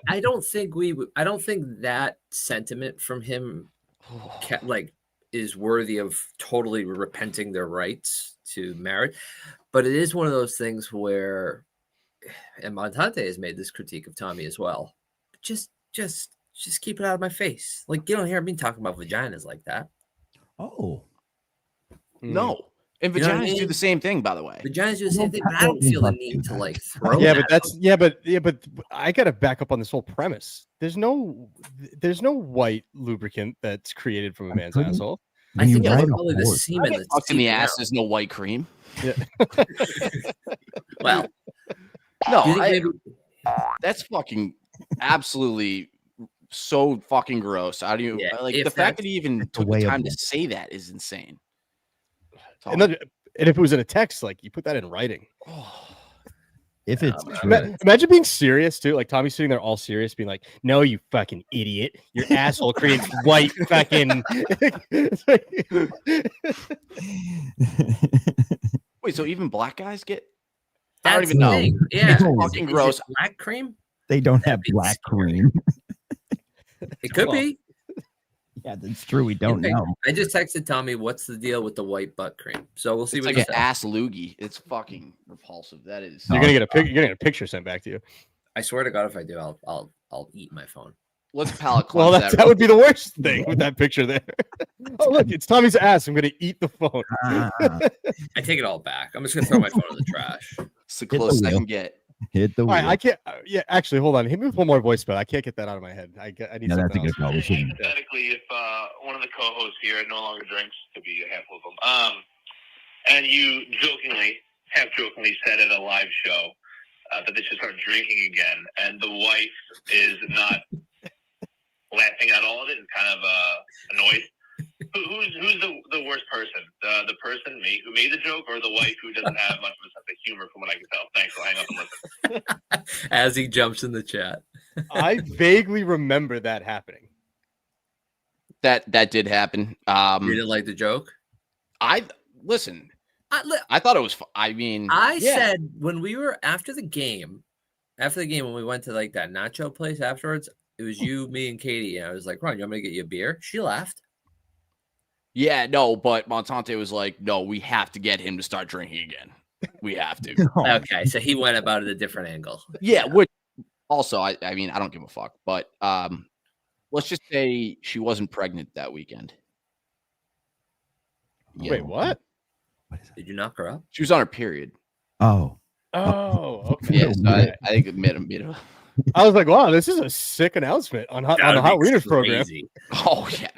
[SPEAKER 4] I don't think I don't think that sentiment from him is worthy of totally repenting their rights to marriage. But it is one of those things where, and Montante has made this critique of Tommy as well. Just keep it out of my face. Like, you don't hear me talking about vaginas like that.
[SPEAKER 3] Oh.
[SPEAKER 2] No. And
[SPEAKER 4] You know what I
[SPEAKER 2] vaginas do
[SPEAKER 4] mean?
[SPEAKER 2] the same thing, by the way.
[SPEAKER 4] Vaginas do the same thing, but I don't feel the need to like throw.
[SPEAKER 1] Yeah,
[SPEAKER 4] that
[SPEAKER 1] but I gotta back up on this whole premise. There's no white lubricant that's created from a man's
[SPEAKER 3] couldn't-
[SPEAKER 1] asshole.
[SPEAKER 4] I
[SPEAKER 3] When you
[SPEAKER 4] think it's
[SPEAKER 3] ride a
[SPEAKER 4] probably the
[SPEAKER 3] horse-
[SPEAKER 4] semen that's
[SPEAKER 2] Fucked in the
[SPEAKER 4] seeping
[SPEAKER 2] ass.
[SPEAKER 4] out.
[SPEAKER 2] There's no white cream.
[SPEAKER 4] Well,
[SPEAKER 2] No,
[SPEAKER 4] do you think maybe
[SPEAKER 2] that's fucking absolutely so fucking gross. How do you like the fact that he even took the time to say that is insane.
[SPEAKER 1] And if it was in a text, like you put that in writing.
[SPEAKER 3] If it's
[SPEAKER 1] imagine being serious too, like Tommy's sitting there all serious, being like, "No, you fucking idiot! Your asshole creates white fucking."
[SPEAKER 2] Wait, so even black guys get?
[SPEAKER 4] That's
[SPEAKER 2] I don't even know.
[SPEAKER 4] thing. Yeah,
[SPEAKER 2] it's fucking gross.
[SPEAKER 4] Black cream?
[SPEAKER 3] They don't have black cream.
[SPEAKER 4] It could be.
[SPEAKER 3] Yeah, that's true. We don't know.
[SPEAKER 4] I just texted Tommy, "What's the deal with the white butt cream?" So we'll see.
[SPEAKER 2] It's
[SPEAKER 4] what
[SPEAKER 2] like an ass loogie. It's fucking repulsive. That is.
[SPEAKER 1] You're gonna get a picture sent back to you.
[SPEAKER 4] I swear to God, if I do, I'll eat my phone.
[SPEAKER 2] Let's palate cleanse
[SPEAKER 1] well, that would be the worst thing with that picture there. Oh, look, it's Tommy's ass. I'm gonna eat the phone.
[SPEAKER 4] I take it all back. I'm just gonna throw my phone in the trash.
[SPEAKER 2] It's the closest I can get.
[SPEAKER 3] Hit the
[SPEAKER 1] all
[SPEAKER 3] wheel.
[SPEAKER 1] right, I can't. Yeah, actually, hold on. Hit me with one more voicemail. I can't get that out of my head. I need.
[SPEAKER 3] No, that's a
[SPEAKER 1] something
[SPEAKER 3] good call. We shouldn't.
[SPEAKER 8] Hypothetically, if one of the co-hosts here no longer drinks, could be a handful of them, and you half jokingly said at a live show that they should start drinking again, and the wife is not laughing at all of it and kind of annoyed. Who's the worst person? The person, me, who made the joke, or the wife who doesn't have much of a sense of humor from what I can tell? Thanks. I'll hang up and listen.
[SPEAKER 4] As he jumps in the chat.
[SPEAKER 1] I vaguely remember that happening.
[SPEAKER 2] That did happen.
[SPEAKER 4] You didn't like the joke?
[SPEAKER 2] I thought it was. I mean,
[SPEAKER 4] I said when we were after the game when we went to like that nacho place afterwards, it was you, me, and Katie. And I was like, "Ron, you want me to get you a beer?" She laughed.
[SPEAKER 2] Yeah, no, but Montante was like, "No, we have to get him to start drinking again. We have to."
[SPEAKER 4] Okay, so he went about it a different angle.
[SPEAKER 2] Yeah, which also, I mean, I don't give a fuck, but let's just say she wasn't pregnant that weekend.
[SPEAKER 1] Yeah. Wait, what?
[SPEAKER 4] Did you knock her up?
[SPEAKER 2] She was on her period.
[SPEAKER 1] Oh, okay.
[SPEAKER 2] Yeah, so I think it made him.
[SPEAKER 1] I was like, wow, this is a sick announcement on the Hot Wieners program.
[SPEAKER 2] Oh, yeah.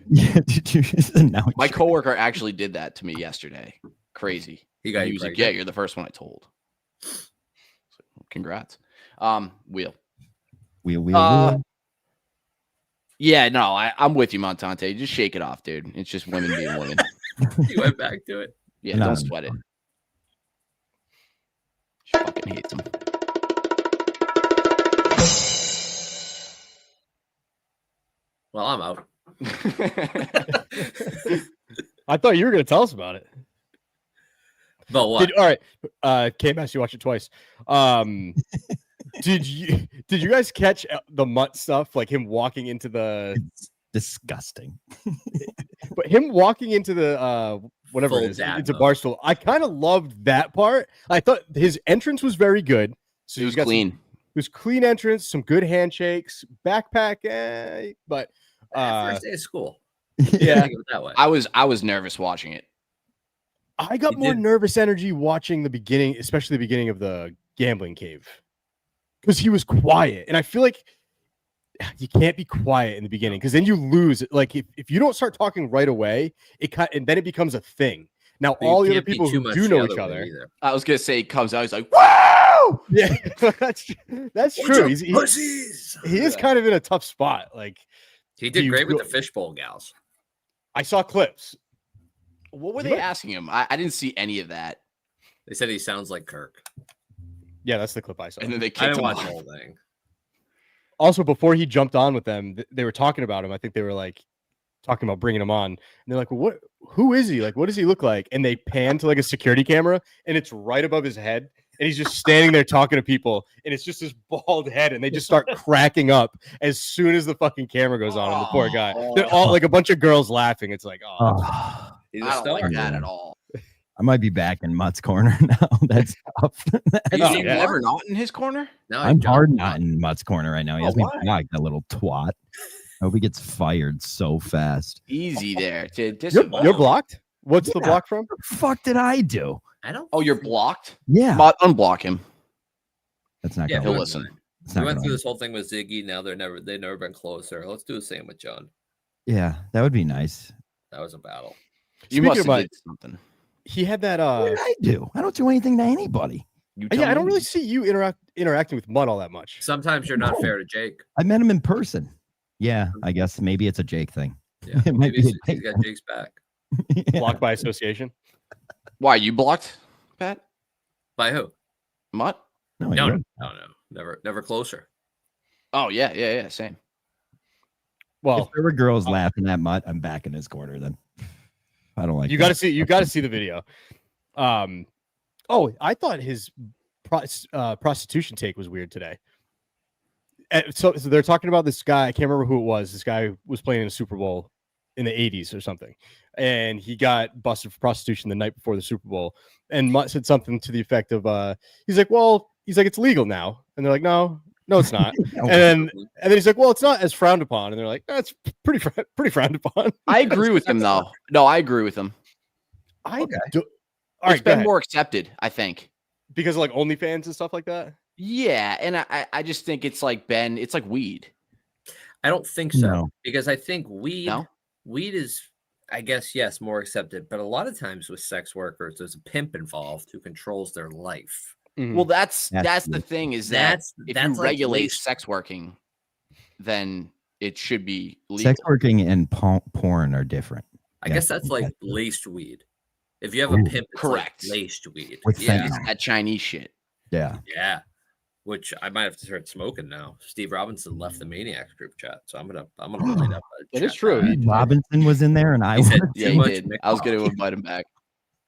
[SPEAKER 3] Yeah, did you just announce?
[SPEAKER 2] My coworker actually did that to me yesterday. Crazy.
[SPEAKER 4] He
[SPEAKER 2] was like, yeah, you're the first one I told. So, congrats. Wheel. Yeah, no, I'm with you, Montante. Just shake it off, dude. It's just women being women.
[SPEAKER 4] You went back to it.
[SPEAKER 2] Yeah, don't sweat it. She fucking hates him.
[SPEAKER 4] Well, I'm out.
[SPEAKER 1] I thought you were going to tell us about it.
[SPEAKER 4] But what?
[SPEAKER 1] All right. K-Mass, you watched it twice. Did you guys catch the Mutt stuff? Like him walking into the...
[SPEAKER 3] It's disgusting.
[SPEAKER 1] But him walking into the... whatever it is, into Barstool. I kind of loved that part. I thought his entrance was very good. So
[SPEAKER 2] it was clean.
[SPEAKER 1] It was clean entrance, some good handshakes, backpack, but
[SPEAKER 4] first day of school.
[SPEAKER 1] Yeah,
[SPEAKER 4] that way.
[SPEAKER 2] I was nervous watching it.
[SPEAKER 1] I got more nervous energy watching the beginning, especially the beginning of the gambling cave, because he was quiet, and I feel like you can't be quiet in the beginning because then you lose it. Like if you don't start talking right away, and then it becomes a thing. Now all the other people who do know each other.
[SPEAKER 2] I was gonna say he comes out, he's like, "Wow!"
[SPEAKER 1] Yeah, that's true. He is kind of in a tough spot. Like
[SPEAKER 4] he did great with the fishbowl gals.
[SPEAKER 1] I saw clips.
[SPEAKER 2] What were they asking him? I didn't see any of that.
[SPEAKER 4] They said he sounds like Kirk.
[SPEAKER 1] Yeah, that's the clip I saw.
[SPEAKER 2] And then they
[SPEAKER 4] I didn't watch the whole thing.
[SPEAKER 1] Also, before he jumped on with them, they were talking about him. I think they were like talking about bringing him on. And they're like, well, who is he? Like, what does he look like? And they pan to like a security camera and it's right above his head. And he's just standing there talking to people. And it's just this bald head. And they just start cracking up as soon as the fucking camera goes on. The poor guy. They're all like a bunch of girls laughing. It's like,
[SPEAKER 2] I don't like that at all.
[SPEAKER 3] I might be back in Mutt's corner now. That's tough.
[SPEAKER 2] You never not in his corner?
[SPEAKER 4] No,
[SPEAKER 3] I'm hard not in Mutt's corner right now. He has me blocked, that little twat. I hope he gets fired so fast.
[SPEAKER 2] Easy there.
[SPEAKER 1] You're blocked? What's the block from?
[SPEAKER 3] What the fuck did I do?
[SPEAKER 4] I don't.
[SPEAKER 2] Oh, you're blocked?
[SPEAKER 3] Yeah.
[SPEAKER 2] Unblock him.
[SPEAKER 3] That's not
[SPEAKER 2] he'll
[SPEAKER 3] going to
[SPEAKER 2] listen.
[SPEAKER 4] We went through this whole thing with Ziggy. Now they've never been closer. Let's do the same with John.
[SPEAKER 3] Yeah, that would be nice.
[SPEAKER 4] That was a battle.
[SPEAKER 2] You must have did something.
[SPEAKER 1] He had that.
[SPEAKER 3] What did I do? I don't do anything to anybody.
[SPEAKER 1] I don't really see you interacting with Mutt all that much.
[SPEAKER 4] Sometimes you're not fair to Jake.
[SPEAKER 3] I met him in person. Yeah, I guess maybe it's a Jake thing.
[SPEAKER 4] Yeah,
[SPEAKER 3] It might
[SPEAKER 4] maybe
[SPEAKER 3] be a
[SPEAKER 4] he's
[SPEAKER 3] Jake
[SPEAKER 4] got
[SPEAKER 3] thing.
[SPEAKER 4] Jake's back.
[SPEAKER 3] Yeah.
[SPEAKER 1] Blocked by association.
[SPEAKER 2] Why you blocked, Pat?
[SPEAKER 4] By who?
[SPEAKER 2] Mutt?
[SPEAKER 3] No, he
[SPEAKER 4] No,
[SPEAKER 3] wouldn't.
[SPEAKER 4] never closer.
[SPEAKER 2] Oh yeah, same.
[SPEAKER 1] Well,
[SPEAKER 3] If there were girls laughing at Mutt, I'm back in his corner. Then I don't like.
[SPEAKER 1] you got to see. You got to see the video. Oh, I thought his prostitution take was weird today. So they're talking about this guy. I can't remember who it was. This guy was playing in a Super Bowl in the 80s or something, and he got busted for prostitution the night before the Super Bowl. And Mutt said something to the effect of, he's like, it's legal now. And they're like, no, it's not. and then he's like, well, it's not as frowned upon. And they're like, that's pretty frowned upon.
[SPEAKER 2] I agree with him though. No, I agree with him.
[SPEAKER 1] All
[SPEAKER 2] It's
[SPEAKER 1] right,
[SPEAKER 2] been more accepted, I think.
[SPEAKER 1] Because of like OnlyFans and stuff like that.
[SPEAKER 2] Yeah, and I just think it's like weed.
[SPEAKER 4] I don't think so
[SPEAKER 3] No.
[SPEAKER 4] because I think weed is, I guess, yes, more accepted. But a lot of times with sex workers, there's a pimp involved who controls their life.
[SPEAKER 1] Mm-hmm.
[SPEAKER 2] Well, that's the thing is that if you
[SPEAKER 4] like
[SPEAKER 2] regulate sex working, then it should be legal.
[SPEAKER 3] Sex working and porn are different.
[SPEAKER 4] I guess that's like laced weed. If you have a pimp, it's
[SPEAKER 2] correct.
[SPEAKER 4] Like laced weed.
[SPEAKER 3] With
[SPEAKER 2] Yeah,
[SPEAKER 3] fentanyl.
[SPEAKER 2] that Chinese shit.
[SPEAKER 3] Yeah.
[SPEAKER 4] Yeah. Which I might have to start smoking now. Steve Robinson left the Maniacs group chat, so I'm gonna light up.
[SPEAKER 1] That is true.
[SPEAKER 3] Robinson was in there, and I
[SPEAKER 4] He said,
[SPEAKER 3] was.
[SPEAKER 2] Yeah,
[SPEAKER 4] too
[SPEAKER 2] he
[SPEAKER 4] much
[SPEAKER 2] did.
[SPEAKER 4] Mick
[SPEAKER 2] I was going to
[SPEAKER 4] Foley.
[SPEAKER 2] invite him back.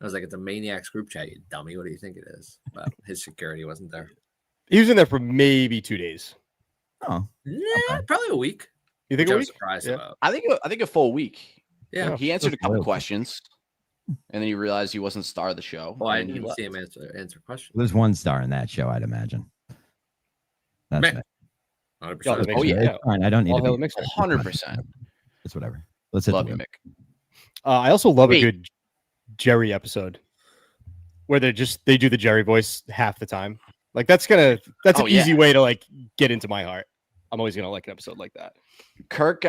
[SPEAKER 4] I was like, it's a Maniacs group chat, you dummy. What do you think it is? But his security wasn't there.
[SPEAKER 1] He was in there for maybe 2 days.
[SPEAKER 3] Oh,
[SPEAKER 4] Nah, probably a week.
[SPEAKER 1] You think
[SPEAKER 4] Which
[SPEAKER 1] a
[SPEAKER 4] I was
[SPEAKER 1] week?
[SPEAKER 4] surprised
[SPEAKER 1] Yeah.
[SPEAKER 4] about.
[SPEAKER 2] I think a full week.
[SPEAKER 4] Yeah.
[SPEAKER 2] He answered a couple
[SPEAKER 3] loyalty.
[SPEAKER 2] questions, and then he realized he wasn't the star of the show.
[SPEAKER 4] Well, I
[SPEAKER 2] and he
[SPEAKER 4] didn't even
[SPEAKER 2] left.
[SPEAKER 4] see him answer questions.
[SPEAKER 3] there's one star in that show, I'd imagine. That's
[SPEAKER 4] Meh.
[SPEAKER 3] it.
[SPEAKER 4] 100%.
[SPEAKER 1] Yeah,
[SPEAKER 2] Oh, yeah.
[SPEAKER 3] It's fine. I don't need
[SPEAKER 1] All
[SPEAKER 3] to
[SPEAKER 1] hail
[SPEAKER 3] be
[SPEAKER 1] the mixer.
[SPEAKER 2] 100%.
[SPEAKER 3] It's whatever. Let's hit
[SPEAKER 2] Love
[SPEAKER 3] the
[SPEAKER 2] you,
[SPEAKER 3] wheel.
[SPEAKER 2] Mick.
[SPEAKER 1] I also love
[SPEAKER 2] Wait.
[SPEAKER 1] a good Jerry episode where they do the Jerry voice half the time. Like that's an easy way to like get into my heart. I'm always gonna like an episode like that.
[SPEAKER 2] Kirk,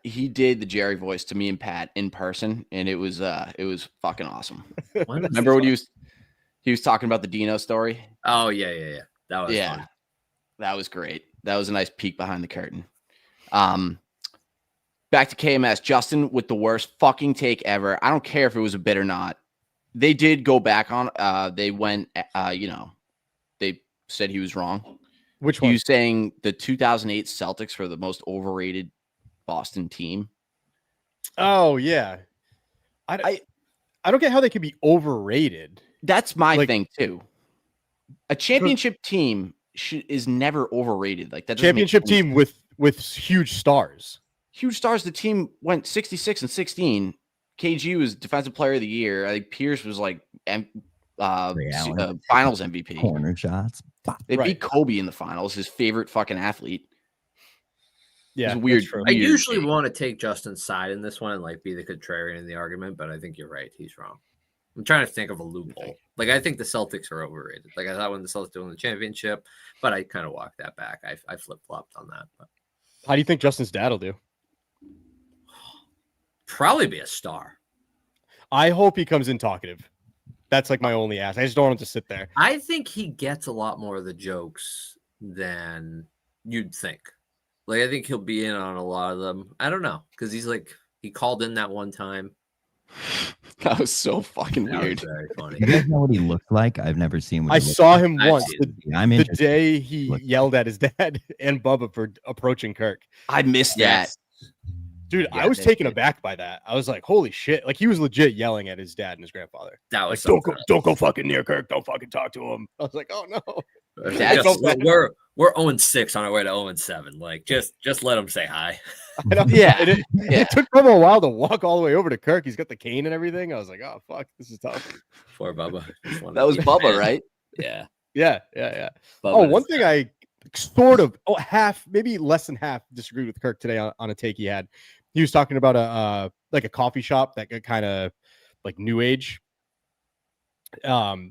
[SPEAKER 2] he did the Jerry voice to me and Pat in person, and it was fucking awesome. Remember when he was talking about the Dino story?
[SPEAKER 4] Oh, yeah. That was fun.
[SPEAKER 2] That was great. That was a nice peek behind the curtain. Back to KMS. Justin with the worst fucking take ever. I don't care if it was a bit or not. They did go back on. They went. They said he was wrong.
[SPEAKER 1] Which
[SPEAKER 2] He
[SPEAKER 1] one?
[SPEAKER 2] was saying the 2008 Celtics were the most overrated Boston team.
[SPEAKER 1] Oh yeah. I don't get how they could be overrated.
[SPEAKER 2] That's my
[SPEAKER 1] Like-
[SPEAKER 2] thing too. A championship team is never overrated. Like that doesn't make
[SPEAKER 1] Championship
[SPEAKER 2] any
[SPEAKER 1] team with huge stars.
[SPEAKER 2] huge stars. The team went 66 and 16. KG was defensive player of the year. I think Pierce was like finals MVP.
[SPEAKER 3] Corner shots.
[SPEAKER 2] They
[SPEAKER 1] Right.
[SPEAKER 2] beat Kobe in the finals, his favorite fucking athlete.
[SPEAKER 1] Yeah,
[SPEAKER 2] It's weird.
[SPEAKER 1] that's true.
[SPEAKER 4] I
[SPEAKER 2] weird
[SPEAKER 4] usually
[SPEAKER 2] take.
[SPEAKER 4] want to take Justin's side in this one and like be the contrarian in the argument, but I think you're right. He's wrong. I'm trying to think of a loophole. Like I think the Celtics are overrated. Like I thought when the Celtics won the championship, but I kind of walked that back. I flip flopped on that. But
[SPEAKER 1] How do you think Justin's dad will do?
[SPEAKER 4] probably be a star.
[SPEAKER 1] I hope he comes in talkative. That's like my only ask. I just don't want him to sit there.
[SPEAKER 4] I think he gets a lot more of the jokes than you'd think. Like I think he'll be in on a lot of them. I don't know because he's like he called in that one time.
[SPEAKER 2] That was so fucking
[SPEAKER 4] That
[SPEAKER 2] weird.
[SPEAKER 4] was very funny.
[SPEAKER 3] You guys know what he looked like? I've never seen. What
[SPEAKER 1] I
[SPEAKER 3] he looked
[SPEAKER 1] saw
[SPEAKER 3] like.
[SPEAKER 1] him
[SPEAKER 4] I've
[SPEAKER 1] once
[SPEAKER 4] seen
[SPEAKER 3] I'm
[SPEAKER 1] the
[SPEAKER 3] interested.
[SPEAKER 1] day he
[SPEAKER 3] Look.
[SPEAKER 1] yelled at his dad and Bubba for approaching Kirk.
[SPEAKER 2] I missed that.
[SPEAKER 1] Dude,
[SPEAKER 4] Yeah,
[SPEAKER 1] I was
[SPEAKER 4] they
[SPEAKER 1] taken
[SPEAKER 4] did.
[SPEAKER 1] aback by that. I was like, holy shit. Like he was legit yelling at his dad and his grandfather.
[SPEAKER 4] That
[SPEAKER 1] Like,
[SPEAKER 4] was
[SPEAKER 1] don't go fucking near Kirk. Don't fucking talk to him. I was like, oh no.
[SPEAKER 2] That's-
[SPEAKER 4] We're 0-6 on our way to 0-7. Like just let him say hi.
[SPEAKER 1] I know.
[SPEAKER 2] Yeah.
[SPEAKER 1] And it took him a while to walk all the way over to Kirk. He's got the cane and everything. I was like, oh fuck, this is tough.
[SPEAKER 4] Poor Bubba. Just wanted
[SPEAKER 2] That was
[SPEAKER 4] to be a
[SPEAKER 2] Bubba,
[SPEAKER 4] fan.
[SPEAKER 2] right?
[SPEAKER 4] Yeah.
[SPEAKER 1] Yeah.
[SPEAKER 4] Bubba
[SPEAKER 1] Oh, one
[SPEAKER 4] is-
[SPEAKER 1] thing I sort of half, maybe less than half disagreed with Kirk today on a take he had. He was talking about a coffee shop that got kind of like new age.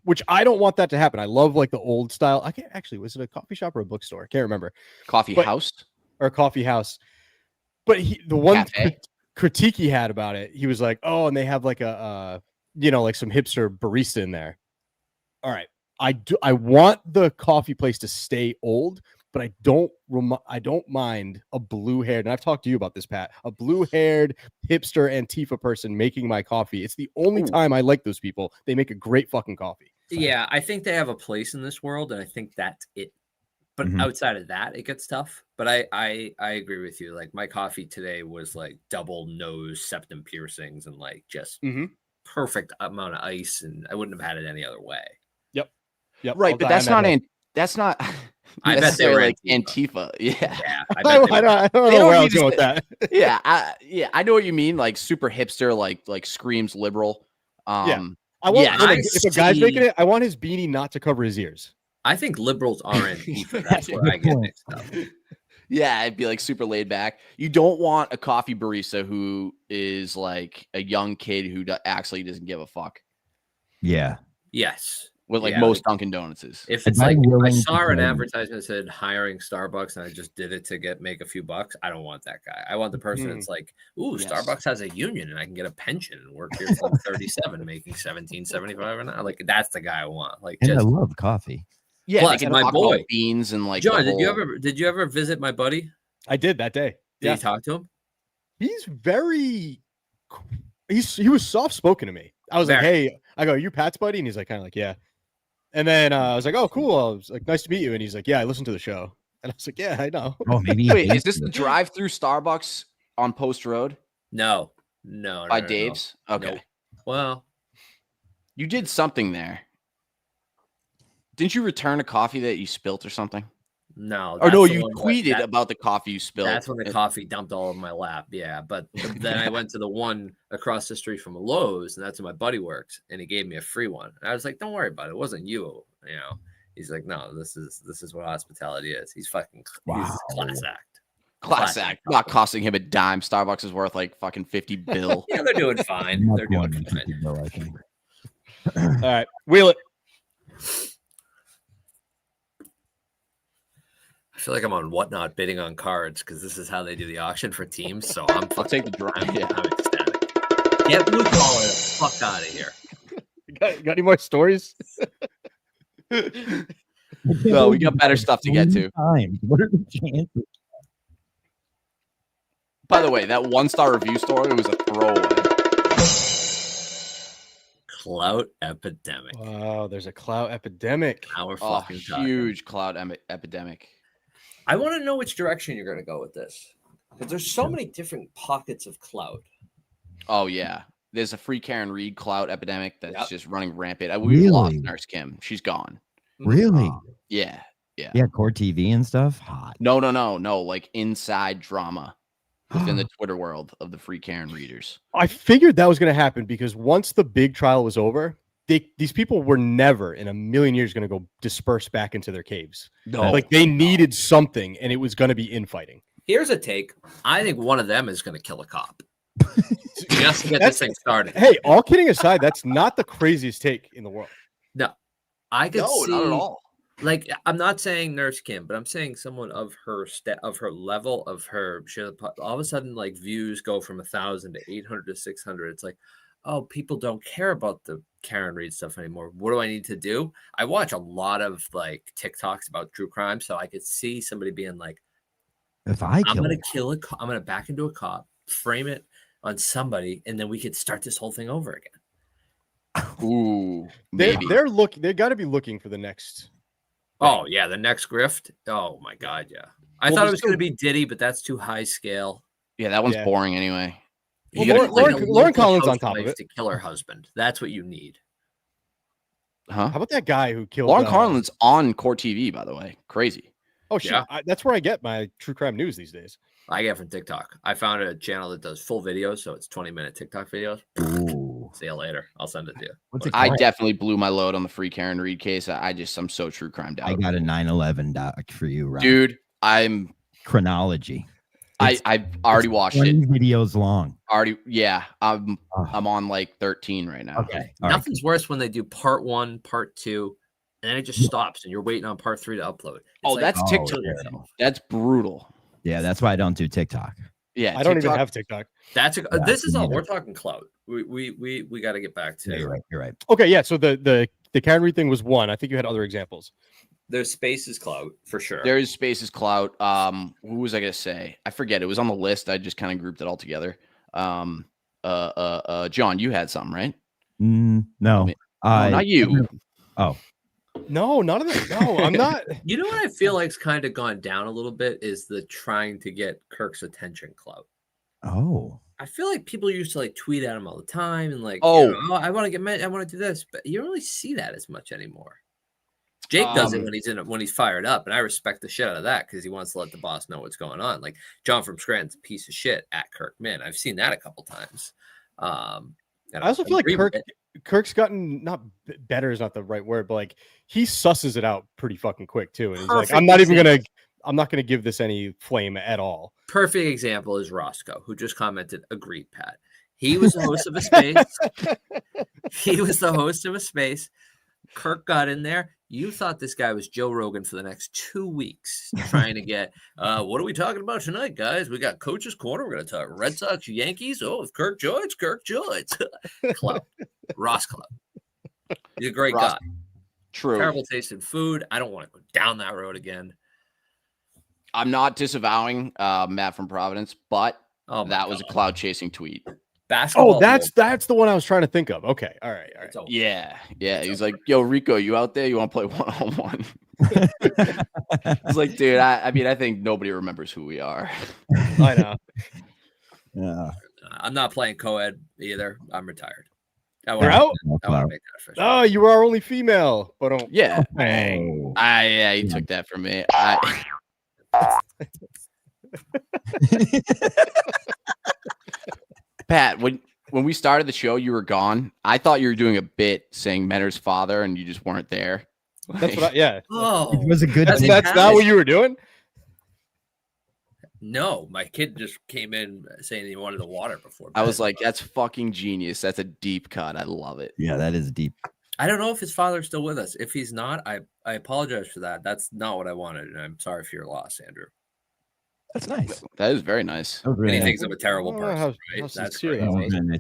[SPEAKER 1] Which I don't want that to happen. I love like the old style. I can't actually, was it a coffee shop or a bookstore? I can't remember.
[SPEAKER 2] Coffee
[SPEAKER 1] But-
[SPEAKER 2] house.
[SPEAKER 1] Or a coffee house. But the one
[SPEAKER 2] Cafe.
[SPEAKER 1] critique he had about it, he was like, oh, and they have like like some hipster barista in there. All right. I want the coffee place to stay old, but I don't mind a blue-haired, and I've talked to you about this, Pat, a blue-haired hipster Antifa person making my coffee. It's the only time I like those people. They make a great fucking coffee.
[SPEAKER 4] Yeah, I think they have a place in this world, and I think that's it. But outside of that, it gets tough. But I agree with you. Like my coffee today was like double nose septum piercings and like just perfect amount of ice, and I wouldn't have had it any other way.
[SPEAKER 1] Yep.
[SPEAKER 2] Right, but that's not
[SPEAKER 4] I bet they were
[SPEAKER 2] like Antifa. Yeah.
[SPEAKER 1] I don't know where I was going with that.
[SPEAKER 2] Yeah, I know what you mean. Like super hipster, like screams liberal.
[SPEAKER 1] I want if a guy's making it, I want his beanie not to cover his ears.
[SPEAKER 4] I think liberals are Antifa. That's where I get mixed up.
[SPEAKER 2] Yeah, it'd be like super laid back. You don't want a coffee barista who is like a young kid who actually doesn't give a fuck.
[SPEAKER 3] Yeah.
[SPEAKER 4] Yes.
[SPEAKER 2] What most Dunkin' Donuts is.
[SPEAKER 4] If it's like if I saw an advertisement that said hiring Starbucks and I just did it to make a few bucks, I don't want that guy. I want the person that's like, ooh, Starbucks has a union and I can get a pension and work here till I'm 37, making $17.75 an hour. Like that's the guy I want. Like,
[SPEAKER 3] and I love coffee.
[SPEAKER 2] Yeah,
[SPEAKER 4] plus, my boy
[SPEAKER 2] beans and like
[SPEAKER 4] John. Did you ever visit my buddy?
[SPEAKER 1] I did that day.
[SPEAKER 4] Did you talk to him?
[SPEAKER 1] He was soft spoken to me. I was like, hey, I go, you Pat's buddy? And he's like, kind of like, yeah. And then I was like, oh, cool. I was like, nice to meet you. And he's like, yeah, I listened to the show. And I was like, yeah, I know.
[SPEAKER 3] Oh, maybe.
[SPEAKER 2] Wait, is this the drive-through Starbucks on Post Road?
[SPEAKER 4] No.
[SPEAKER 2] By Dave's? No. Okay.
[SPEAKER 4] Nope. Well,
[SPEAKER 2] you did something there. Didn't you return a coffee that you spilt or something?
[SPEAKER 4] No.
[SPEAKER 2] Or no, you tweeted about the coffee you spilled.
[SPEAKER 4] That's when the coffee dumped all over my lap. Yeah. But then I went to the one across the street from Lowe's, and that's where my buddy works, and he gave me a free one. And I was like, don't worry about it. It wasn't you. You know, he's like, no, this is what hospitality is. He's fucking he's class act.
[SPEAKER 2] Class act. Not costing him a dime. Starbucks is worth like fucking $50 bill.
[SPEAKER 4] Yeah, they're doing fine. They're doing fine.
[SPEAKER 3] Bill, I think.
[SPEAKER 1] All right. Wheel it.
[SPEAKER 4] I feel like I'm on Whatnot bidding on cards because this is how they do the auction for teams. So I'll take the draw. I'm ecstatic. Get blue collar the fuck out of here.
[SPEAKER 1] Got any more stories?
[SPEAKER 2] No, we got better stuff to get to.
[SPEAKER 3] What are the chances?
[SPEAKER 2] By the way, that 1-star review story was a throwaway.
[SPEAKER 4] Clout epidemic.
[SPEAKER 1] Wow, there's a clout epidemic.
[SPEAKER 4] Now we're fucking
[SPEAKER 2] huge clout epidemic.
[SPEAKER 4] I want to know which direction you're going to go with this, because there's so many different pockets of clout.
[SPEAKER 2] Oh yeah, there's a free Karen Reed clout epidemic that's just running rampant. We've lost Nurse Kim; she's gone.
[SPEAKER 3] Really?
[SPEAKER 2] Yeah.
[SPEAKER 3] Core TV and stuff. Hot.
[SPEAKER 2] No. Like inside drama within the Twitter world of the free Karen readers.
[SPEAKER 1] I figured that was going to happen because once the big trial was over, these people were never in a million years going to go disperse back into their caves.
[SPEAKER 2] No,
[SPEAKER 1] like they needed something, and it was going to be infighting.
[SPEAKER 4] Here's a take. I think one of them is going to kill a cop just to get this thing started.
[SPEAKER 1] Hey, all kidding aside, that's not the craziest take in the world.
[SPEAKER 4] No, I could see.
[SPEAKER 2] Not at all.
[SPEAKER 4] Like, I'm not saying Nurse Kim, but I'm saying someone of her of her level, of her. All of a sudden, like views go from 1,000 to 800 to 600. It's like, oh, people don't care about the Karen Reed stuff anymore. What do I need to do? I watch a lot of like TikToks about true crime, so I could see somebody being like, I'm going to kill a cop. I'm going to back into a cop, frame it on somebody, and then we could start this whole thing over again.
[SPEAKER 2] Ooh,
[SPEAKER 1] maybe. They got to be looking for the next.
[SPEAKER 4] Oh yeah, the next grift. Oh my god, yeah. I thought it was going to be Diddy, but that's too high scale.
[SPEAKER 2] Yeah, that one's boring anyway.
[SPEAKER 1] Well, Lauren Collins on top of it
[SPEAKER 4] to kill her husband. That's what you need.
[SPEAKER 2] Huh?
[SPEAKER 1] How about that guy who killed
[SPEAKER 2] Lauren Collins on Core TV? By the way, crazy.
[SPEAKER 1] Oh shit! Yeah. That's where I get my true crime news these days.
[SPEAKER 4] I get from TikTok. I found a channel that does full videos, so it's 20-minute TikTok videos.
[SPEAKER 3] Ooh.
[SPEAKER 4] See you later. I'll send it to you.
[SPEAKER 2] I definitely blew my load on the free Karen Reed case. I'm so true crime down.
[SPEAKER 3] I got a 9/11 doc for you, Rob.
[SPEAKER 2] Dude. I'm
[SPEAKER 3] chronology.
[SPEAKER 2] I've already watched it.
[SPEAKER 3] Videos long.
[SPEAKER 2] I'm on like 13 right now.
[SPEAKER 4] Okay. Nothing's worse when they do part 1, part 2, and then it just stops, and you're waiting on part 3 to upload.
[SPEAKER 2] That's TikTok. That's brutal.
[SPEAKER 3] Yeah, that's why I don't do TikTok.
[SPEAKER 2] Yeah,
[SPEAKER 1] I don't even have TikTok.
[SPEAKER 4] This is all we're talking clout. We got to get back to.
[SPEAKER 3] You're right.
[SPEAKER 1] Okay, yeah. So the Karen Reed thing was one. I think you had other examples.
[SPEAKER 4] There's Space's clout for sure.
[SPEAKER 2] There is Space's clout. Who was I gonna say? I forget. It was on the list. I just kind of grouped it all together. John, you had something, right?
[SPEAKER 3] No,
[SPEAKER 2] not you.
[SPEAKER 3] Oh,
[SPEAKER 1] no, none of that. No, I'm not.
[SPEAKER 4] You know what I feel like's kind of gone down a little bit is the trying to get Kirk's attention clout.
[SPEAKER 3] Oh,
[SPEAKER 4] I feel like people used to like tweet at him all the time and like,
[SPEAKER 2] oh,
[SPEAKER 4] you know, I want to get met, I want to do this, but you don't really see that as much anymore. Jake does it when he's fired up, and I respect the shit out of that because he wants to let the boss know what's going on. Like John from Scranton's a piece of shit at Kirk. Man, I've seen that a couple times.
[SPEAKER 1] I also feel like Kirk's gotten not better is not the right word, but like he susses it out pretty fucking quick too. And he's like, I'm not gonna give this any flame at all.
[SPEAKER 4] Perfect example is Roscoe, who just commented, agreed, Pat. He was the host of a space. He was the host of a space. Kirk got in there. You thought this guy was Joe Rogan for the next 2 weeks trying to get, what are we talking about tonight, guys? We got Coach's Corner. We're going to talk Red Sox, Yankees. Oh, if Kirk joins. Clout. Ross Clout. He's a great guy.
[SPEAKER 2] True.
[SPEAKER 4] Terrible taste in food. I don't want to go down that road again.
[SPEAKER 2] I'm not disavowing Matt from Providence, but that was a cloud chasing tweet.
[SPEAKER 1] Basketball. Oh, that's the one I was trying to think of. Okay. All right.
[SPEAKER 2] Yeah. He's like, yo, Rico, you out there? You want to play 1-on-1? It's like, dude, I mean, I think nobody remembers who we are.
[SPEAKER 1] I know.
[SPEAKER 3] Yeah.
[SPEAKER 4] I'm not playing co-ed either. I'm retired.
[SPEAKER 1] You're out?
[SPEAKER 4] I want to make that official.
[SPEAKER 1] Oh, you are only female. But
[SPEAKER 2] yeah.
[SPEAKER 1] Dang.
[SPEAKER 2] He took that from me. Pat, when we started the show, you were gone. I thought you were doing a bit saying Menner's father, and you just weren't there.
[SPEAKER 1] That's what it
[SPEAKER 3] was a good.
[SPEAKER 1] That's not what you were doing.
[SPEAKER 4] No, my kid just came in saying he wanted the water before bed.
[SPEAKER 2] I was like, that's fucking genius. That's a deep cut. I love it.
[SPEAKER 3] Yeah, that is deep.
[SPEAKER 4] I don't know if his father's still with us. If he's not, I apologize for that. That's not what I wanted, and I'm sorry for your loss, Andrew.
[SPEAKER 3] That's nice.
[SPEAKER 2] That is very nice.
[SPEAKER 4] And he thinks I'm a terrible person. Right? That's great.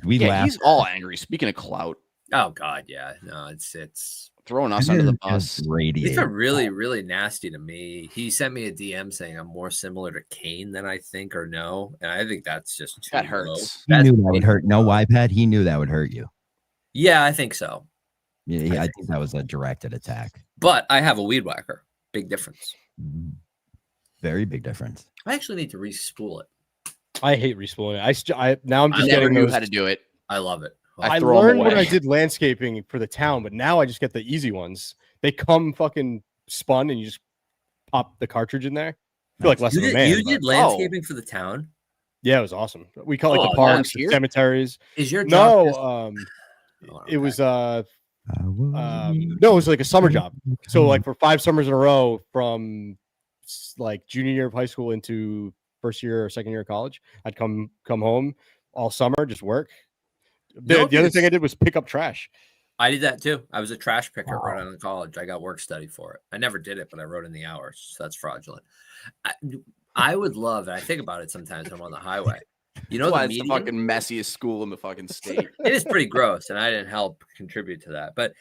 [SPEAKER 2] He's all angry. Speaking of clout.
[SPEAKER 4] Oh God, yeah. No, it's
[SPEAKER 2] throwing us under the bus.
[SPEAKER 4] He's been really, really nasty to me. He sent me a DM saying I'm more similar to Kane than I think or know, and I think that's just too
[SPEAKER 2] hurts.
[SPEAKER 3] He knew that would hurt. No, why, Pat? He knew that would hurt you.
[SPEAKER 4] Yeah, I think so.
[SPEAKER 3] Yeah, I think that was a directed attack.
[SPEAKER 4] But I have a weed whacker. Big difference.
[SPEAKER 3] Very big difference.
[SPEAKER 4] I actually need to re-spool it.
[SPEAKER 1] I hate re-spooling it. Now I'm just
[SPEAKER 2] never
[SPEAKER 1] getting
[SPEAKER 2] knew how to do it.
[SPEAKER 4] I love it.
[SPEAKER 1] I learned when I did landscaping for the town, but now I just get the easy ones. They come fucking spun, and you just pop the cartridge in there. I feel like less of a man.
[SPEAKER 4] You did landscaping for the town?
[SPEAKER 1] Yeah, it was awesome. We call it the parks, the cemeteries.
[SPEAKER 4] Is your job?
[SPEAKER 1] No, it was no, it was like a summer job. So like for 5 summers in a row, from like junior year of high school into first year or second year of college, I'd come home all summer, just work. The other thing I did was pick up trash.
[SPEAKER 4] I did that too. I was a trash picker right out of college. I got work study for it. I never did it, but I wrote in the hours. So that's fraudulent. I would love, and I think about it sometimes when I'm on the highway. You know,
[SPEAKER 2] it's the fucking messiest school in the fucking state.
[SPEAKER 4] It is pretty gross, and I didn't help contribute to that. But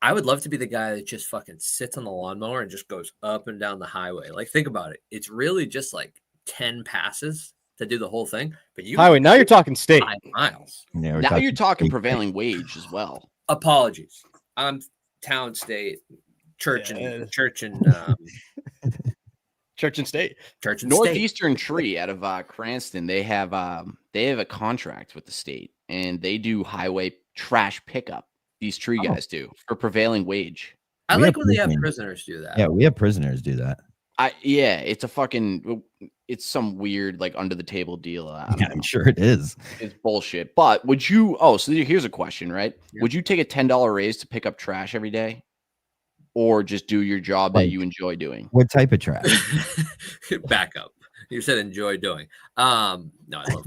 [SPEAKER 4] I would love to be the guy that just fucking sits on the lawnmower and just goes up and down the highway. Like, think about it. It's really just like 10 passes to do the whole thing. But you
[SPEAKER 1] highway, now you're talking state.
[SPEAKER 4] 5 miles.
[SPEAKER 3] Yeah,
[SPEAKER 2] now you're talking prevailing wage as well.
[SPEAKER 4] Apologies. I'm town, state, church and
[SPEAKER 1] church and state.
[SPEAKER 4] Church and
[SPEAKER 2] Northeastern Tree out of Cranston. They have a contract with the state, and they do highway trash pickup. These tree guys do for prevailing wage.
[SPEAKER 4] I like when they have prisoners do that.
[SPEAKER 3] Yeah, we have prisoners do that.
[SPEAKER 2] It's some weird like under the table deal.
[SPEAKER 3] I'm sure it is.
[SPEAKER 2] It's bullshit. But would you? So here's a question, right? Yeah. Would you take a $10 raise to pick up trash every day, or just do your job that you enjoy doing?
[SPEAKER 3] What type of trash?
[SPEAKER 4] Back up. You said enjoy doing. No, I love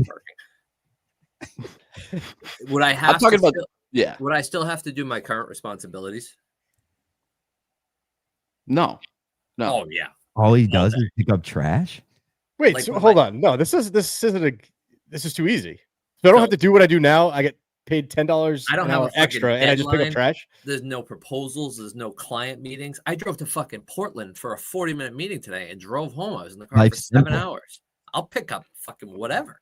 [SPEAKER 4] parking. Would I have? I'm talking about.
[SPEAKER 2] Yeah.
[SPEAKER 4] Would I still have to do my current responsibilities?
[SPEAKER 2] No.
[SPEAKER 4] Oh yeah.
[SPEAKER 3] All he does is pick up trash.
[SPEAKER 1] Wait, so hold on. No, this is too easy. So I don't have to do what I do now. I get paid $10
[SPEAKER 4] I don't
[SPEAKER 1] an
[SPEAKER 4] have a
[SPEAKER 1] hour
[SPEAKER 4] fucking
[SPEAKER 1] extra, and I just pick up
[SPEAKER 4] deadline.
[SPEAKER 1] trash.
[SPEAKER 4] There's no proposals. There's no client meetings. I drove to fucking Portland for a 40-minute meeting today and drove home. I was in the car for
[SPEAKER 3] Life's
[SPEAKER 4] 7
[SPEAKER 3] simple.
[SPEAKER 4] hours. I'll pick up fucking whatever.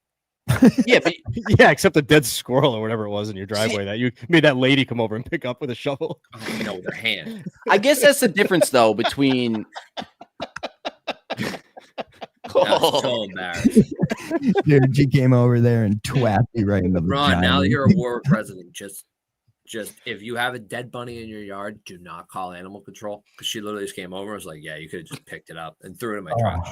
[SPEAKER 2] Yeah, but
[SPEAKER 1] Yeah, except a dead squirrel or whatever it was in your driveway that you made that lady come over and pick up with a shovel.
[SPEAKER 4] Oh, you know, with their hand.
[SPEAKER 2] I guess that's the difference though between.
[SPEAKER 4] I'm so embarrassed.
[SPEAKER 3] Dude, she came over there and twapped me right in the
[SPEAKER 4] Ron, now that
[SPEAKER 3] vagina.
[SPEAKER 4] you're a Warwick resident, just if you have a dead bunny in your yard, do not call animal control, because she literally just came over and was like, yeah, you could have just picked it up and threw it in my trash.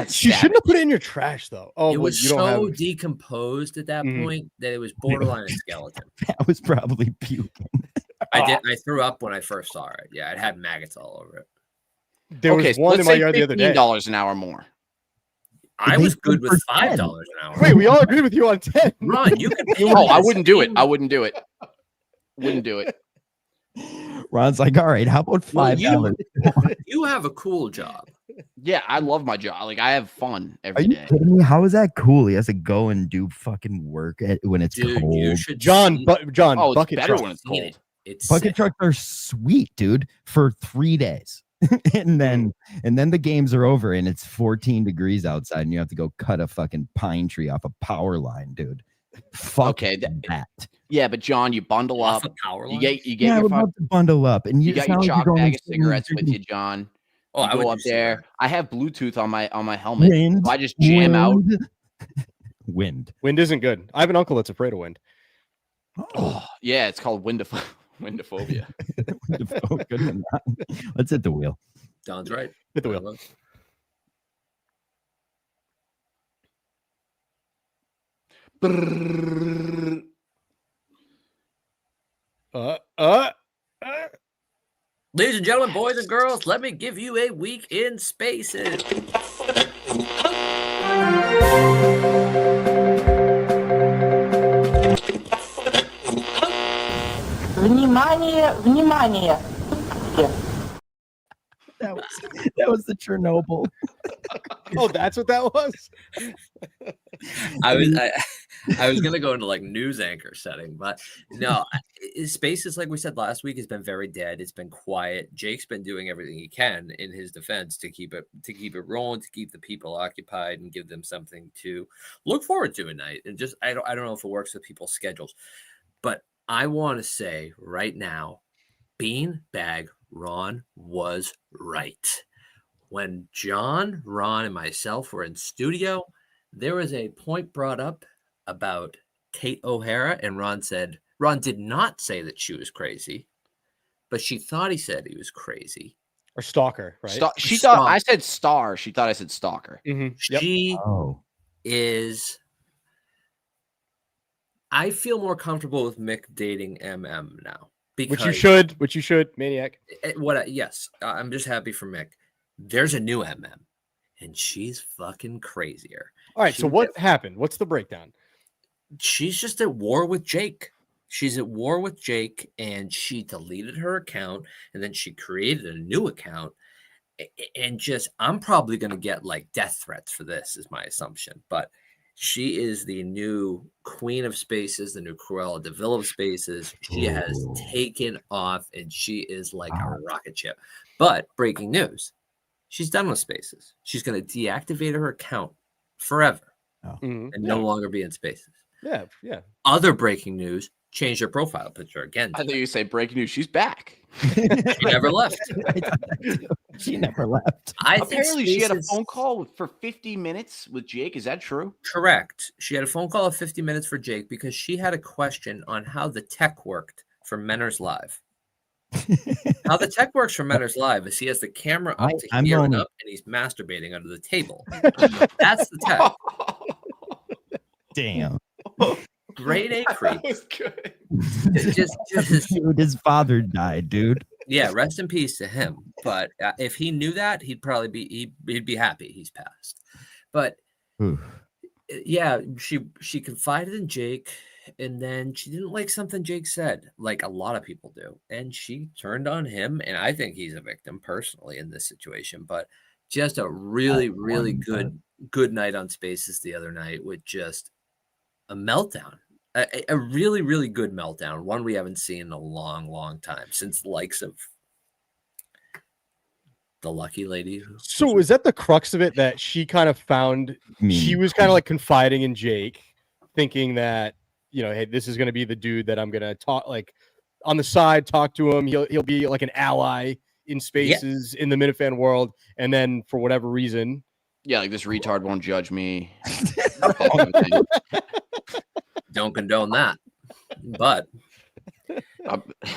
[SPEAKER 1] She shouldn't have put it in your trash though. Oh,
[SPEAKER 4] It was
[SPEAKER 1] you don't
[SPEAKER 4] so
[SPEAKER 1] have...
[SPEAKER 4] decomposed at that
[SPEAKER 1] Mhm.
[SPEAKER 4] point that it was borderline a skeleton.
[SPEAKER 3] That was probably puking.
[SPEAKER 4] I threw up when I first saw it. Yeah, it had maggots all over it.
[SPEAKER 1] There
[SPEAKER 2] okay,
[SPEAKER 1] was
[SPEAKER 2] so
[SPEAKER 1] one
[SPEAKER 2] let's
[SPEAKER 1] in my
[SPEAKER 2] say
[SPEAKER 1] yard the other day.
[SPEAKER 2] $15 an hour more.
[SPEAKER 4] I was good with $5 an hour.
[SPEAKER 1] Wait, we all agree with you on 10.
[SPEAKER 4] Ron, you can pay.
[SPEAKER 2] Oh, I wouldn't do it. I wouldn't do it. Wouldn't do it.
[SPEAKER 3] Ron's like, all right, how about $5?
[SPEAKER 4] You have a cool job.
[SPEAKER 2] Yeah, I love my job. Like I have fun
[SPEAKER 3] Are
[SPEAKER 2] every
[SPEAKER 3] you
[SPEAKER 2] day.
[SPEAKER 3] kidding me? How is that cool? He has to go and do fucking work when it's
[SPEAKER 4] Dude,
[SPEAKER 3] cold.
[SPEAKER 4] you should
[SPEAKER 1] John,
[SPEAKER 4] see-
[SPEAKER 1] John,
[SPEAKER 2] Oh, it's
[SPEAKER 1] bucket
[SPEAKER 2] better
[SPEAKER 1] truck.
[SPEAKER 2] when it's
[SPEAKER 4] seen
[SPEAKER 2] cold.
[SPEAKER 4] it. It's
[SPEAKER 3] Bucket
[SPEAKER 4] sick.
[SPEAKER 3] trucks are sweet, dude, for 3 days. and then the games are over and it's 14 degrees outside and you have to go cut a fucking pine tree off a power line, dude. Fuck
[SPEAKER 2] Okay,
[SPEAKER 3] that.
[SPEAKER 2] Yeah, but John, you bundle
[SPEAKER 4] Off
[SPEAKER 2] up.
[SPEAKER 4] a power
[SPEAKER 2] You
[SPEAKER 4] line?
[SPEAKER 2] get
[SPEAKER 3] Yeah, I
[SPEAKER 2] your
[SPEAKER 3] would love to bundle up. And
[SPEAKER 2] you got your
[SPEAKER 3] sound like
[SPEAKER 2] chalk
[SPEAKER 3] you're
[SPEAKER 2] bag
[SPEAKER 3] going
[SPEAKER 2] of cigarettes with
[SPEAKER 3] freaking
[SPEAKER 2] you, John.
[SPEAKER 4] Oh,
[SPEAKER 2] You
[SPEAKER 4] I
[SPEAKER 2] go
[SPEAKER 4] would
[SPEAKER 2] up
[SPEAKER 4] do
[SPEAKER 2] there.
[SPEAKER 4] cigarette.
[SPEAKER 2] I have Bluetooth on my helmet.
[SPEAKER 3] Wind,
[SPEAKER 2] So I just jam out.
[SPEAKER 3] Wind.
[SPEAKER 1] Wind isn't good. I have an uncle that's afraid of wind.
[SPEAKER 2] Oh, yeah, it's called windophobia.
[SPEAKER 3] Oh, good one. Let's hit the wheel.
[SPEAKER 4] Don's right.
[SPEAKER 1] Hit the wheel.
[SPEAKER 4] Ladies and gentlemen, boys and girls, let me give you a week in spaces.
[SPEAKER 10] Внимание, внимание.
[SPEAKER 3] That was the Chernobyl.
[SPEAKER 1] Oh, that's what that was?
[SPEAKER 4] I was gonna go into like news anchor setting, but no, spaces, like we said last week, has been very dead. It's been quiet. Jake's been doing everything he can in his defense to keep it rolling, to keep the people occupied and give them something to look forward to at night. And just I don't know if it works with people's schedules, but I want to say right now, Beanbag Ron was right. When John, Ron, and myself were in studio, there was a point brought up about Kate O'Hara, and Ron did not say that she was crazy, but she thought he said he was crazy.
[SPEAKER 1] Or stalker, right?
[SPEAKER 2] She thought I said star. She thought I said stalker.
[SPEAKER 1] Yep.
[SPEAKER 4] She
[SPEAKER 3] Oh.
[SPEAKER 4] is. I feel more comfortable with Mick dating MM now. Because
[SPEAKER 1] Which you should, maniac.
[SPEAKER 4] Yes, I'm just happy for Mick. There's a new MM, and she's fucking crazier.
[SPEAKER 1] All right, so what happened? What's the breakdown?
[SPEAKER 4] She's just at war with Jake. She's at war with Jake, and she deleted her account, and then she created a new account. And just, I'm probably going to get like death threats for this, is my assumption. But she is the new queen of spaces, the new Cruella de Vil of spaces. She has taken off, and she is like a rocket ship. But breaking news, she's done with spaces. She's going to deactivate her account forever and no longer be in spaces.
[SPEAKER 1] Yeah.
[SPEAKER 4] Other breaking news, changed her profile picture again.
[SPEAKER 2] I think you say breaking news. She's back.
[SPEAKER 4] She never left.
[SPEAKER 3] She never left.
[SPEAKER 2] Apparently, she had a phone call for 50 minutes with Jake. Is that true?
[SPEAKER 4] Correct. She had a phone call of 50 minutes for Jake because she had a question on how the tech worked for Menors Live. How the tech works for Menors Live is he has the camera up to here and up, and he's masturbating under the table. That's the tech.
[SPEAKER 3] Damn.
[SPEAKER 4] Grade A creep.
[SPEAKER 2] That was good.
[SPEAKER 3] Dude, his father died, dude.
[SPEAKER 4] Yeah, rest in peace to him. But if he knew that, he'd probably he'd be happy he's passed. But yeah, she confided in Jake, and then she didn't like something Jake said, like a lot of people do, and she turned on him. And I think he's a victim personally in this situation. But just a really, really good night on Spaces the other night with just a meltdown. a really, really good meltdown. One we haven't seen in a long, long time since the likes of the lucky lady.
[SPEAKER 1] So is that the crux of it, that she kind of found she was kind of like confiding in Jake, thinking that, you know, hey, this is going to be the dude that I'm going to talk like on the side, talk to him. He'll be like an ally in spaces in the Minifan world. And then for whatever reason,
[SPEAKER 2] yeah, like this retard won't judge me.
[SPEAKER 4] Don't condone that, but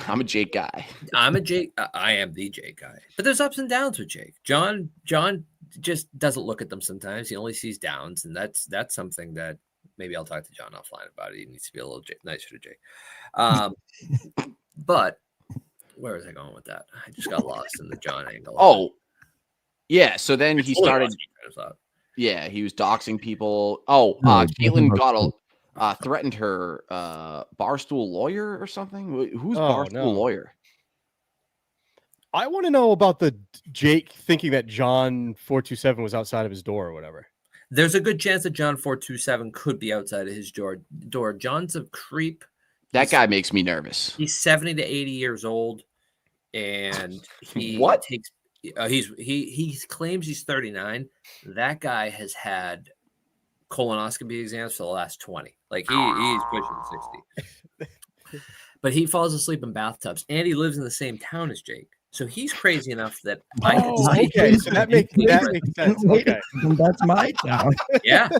[SPEAKER 2] I'm a Jake guy.
[SPEAKER 4] I am the Jake guy. But there's ups and downs with Jake. John just doesn't look at them sometimes. He only sees downs, and that's something that maybe I'll talk to John offline about. He needs to be a little nicer to Jake. But where was I going with that? I just got lost in the John angle.
[SPEAKER 2] Oh, yeah. So then he started. Yeah, he was doxing people. Oh, Caitlin threatened her Barstool lawyer or something. Who's Barstool lawyer?
[SPEAKER 1] I want to know about the Jake thinking that John 427 was outside of his door or whatever.
[SPEAKER 4] There's a good chance that John 427 could be outside of his door. John's a creep.
[SPEAKER 2] That guy makes me nervous.
[SPEAKER 4] He's 70 to 80 years old, and he takes. He claims he's 39. That guy has had colonoscopy exams for the last 20. Like he's pushing 60. But he falls asleep in bathtubs, and he lives in the same town as Jake. So he's crazy enough that
[SPEAKER 1] so that makes sense. Okay.
[SPEAKER 3] That's my town.
[SPEAKER 4] Yeah.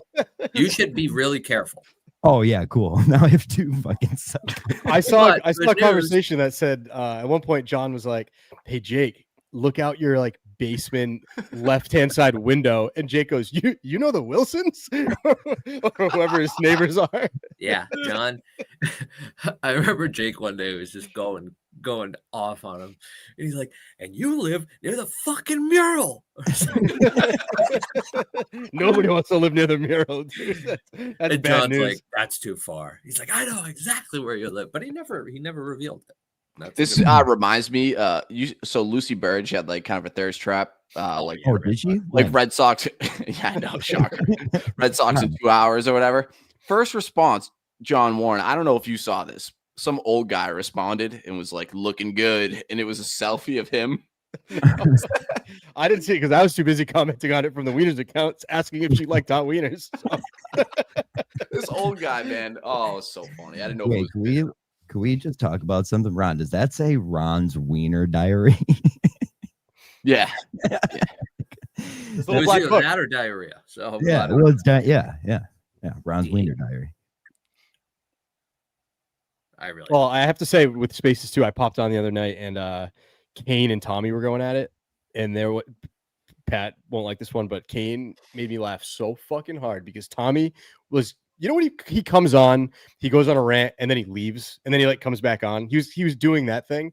[SPEAKER 4] You should be really careful.
[SPEAKER 3] Oh yeah, cool. Now I have two fucking subjects.
[SPEAKER 1] I saw a conversation that said at one point John was like, "Hey Jake, look out your like basement left-hand side window," and Jake goes, "You know the Wilsons?" or whoever his neighbors are.
[SPEAKER 4] Yeah, John. I remember Jake one day was just going off on him, and he's like, "And you live near the fucking mural."
[SPEAKER 1] Nobody wants to live near the mural, dude. That's
[SPEAKER 4] and
[SPEAKER 1] bad
[SPEAKER 4] John's
[SPEAKER 1] news.
[SPEAKER 4] like, "That's too far." He's like, "I know exactly where you live," but he never revealed it.
[SPEAKER 2] This reminds me. So Lucy Burge had like kind of a thirst trap.
[SPEAKER 3] Did she?
[SPEAKER 2] Like Red Sox. Yeah, I know, shocker. Red Sox in 2 hours or whatever. First response, John Warren. I don't know if you saw this. Some old guy responded and was like looking good, and it was a selfie of him.
[SPEAKER 1] I didn't see it because I was too busy commenting on it from the Wieners accounts, asking if she liked hot wieners. So.
[SPEAKER 2] This old guy, man. Oh, it's so funny. I didn't know.
[SPEAKER 3] Wait, can we just talk about something, Ron? Does that say Ron's Wiener Diary?
[SPEAKER 2] Yeah.
[SPEAKER 4] It was either that or diarrhea. So
[SPEAKER 3] yeah, well, it's yeah. Ron's Wiener Diary.
[SPEAKER 1] I have to say with Spaces too, I popped on the other night and Kane and Tommy were going at it, and Pat won't like this one, but Kane made me laugh so fucking hard because Tommy was, you know, when he comes on, he goes on a rant and then he leaves and then he like comes back on. He was doing that thing.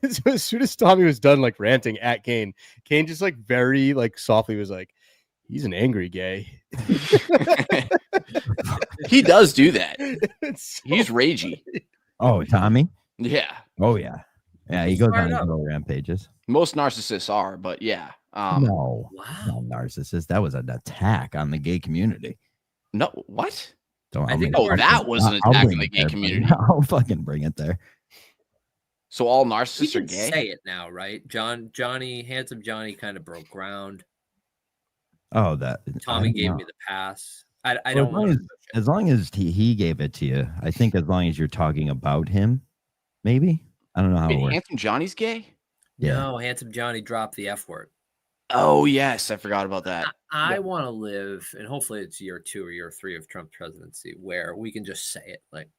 [SPEAKER 1] And so as soon as Tommy was done like ranting at Kane just like very like softly was like, "He's an angry gay."
[SPEAKER 2] He does do that. He's ragey.
[SPEAKER 3] Oh, Tommy?
[SPEAKER 2] Yeah.
[SPEAKER 3] Oh yeah. Yeah, he goes on his little rampages.
[SPEAKER 2] Most narcissists are, but yeah.
[SPEAKER 3] No narcissist. That was an attack on the gay community.
[SPEAKER 2] No, what?
[SPEAKER 3] That
[SPEAKER 2] was an attack on the gay community.
[SPEAKER 3] I'll fucking bring it there.
[SPEAKER 2] So all narcissists are gay?
[SPEAKER 4] Say it now, right? Handsome Johnny kind of broke ground.
[SPEAKER 3] Oh, that
[SPEAKER 4] Tommy gave me the pass. I don't want
[SPEAKER 3] as long as he gave it to you. I think as long as you're talking about him, maybe. I don't know how it works.
[SPEAKER 2] Handsome Johnny's gay?
[SPEAKER 3] Yeah.
[SPEAKER 4] No, Handsome Johnny dropped the F word.
[SPEAKER 2] Oh, yes. I forgot about that.
[SPEAKER 4] I want to live, and hopefully it's year 2 or year 3 of Trump's presidency, where we can just say it. Like,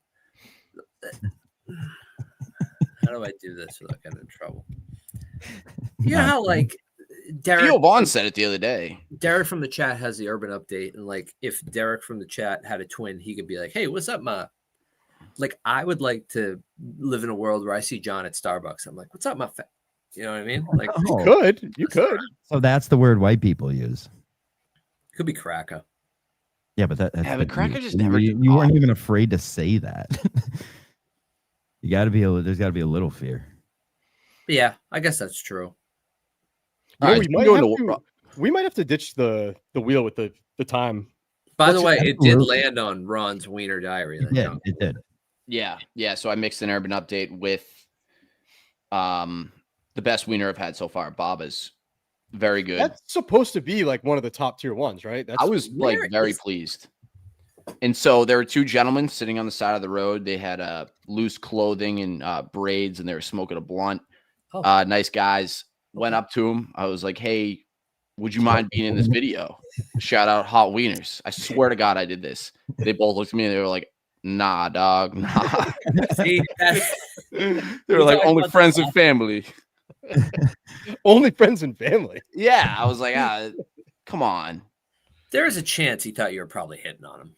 [SPEAKER 4] how do I do this without getting in trouble? You know how, like, Derek
[SPEAKER 2] Theo Vaughn said it the other day.
[SPEAKER 4] Derek from the chat has the urban update, and like if Derek from the chat had a twin, he could be like, "Hey, what's up, ma?" Like I would like to live in a world where I see John at Starbucks. I'm like, "What's up, ma?" You know what I mean? Like
[SPEAKER 1] you could.
[SPEAKER 3] So that's the word white people use.
[SPEAKER 4] Could be cracker.
[SPEAKER 3] Yeah, but that's
[SPEAKER 2] but cracker just
[SPEAKER 3] never. You weren't even afraid to say that. You got to be able. There's got to be a little fear.
[SPEAKER 4] But yeah, I guess that's true.
[SPEAKER 1] You know, we might have to ditch the wheel with the time.
[SPEAKER 4] By the way, it did
[SPEAKER 3] Absolutely.
[SPEAKER 4] land on Ron's Wiener Diary. That
[SPEAKER 3] Yeah,
[SPEAKER 4] junk.
[SPEAKER 3] it did.
[SPEAKER 2] Yeah. So I mixed an urban update with the best wiener I've had so far. Baba's very good.
[SPEAKER 1] That's supposed to be like one of the top tier ones, right? That's
[SPEAKER 2] I was like very pleased. And so there were two gentlemen sitting on the side of the road. They had loose clothing and braids, and they were smoking a blunt.
[SPEAKER 4] Oh.
[SPEAKER 2] Nice guys. Went up to him. I was like, "Hey, would you mind being in this video?" Shout out Hot Wieners. I swear to God, I did this. They both looked at me and they were like, "Nah, dog, nah."
[SPEAKER 4] See,
[SPEAKER 2] They were like, "Only friends and family."
[SPEAKER 1] Only friends and family.
[SPEAKER 2] Yeah, I was like, come on.
[SPEAKER 4] there is a chance he thought you were probably hitting on him.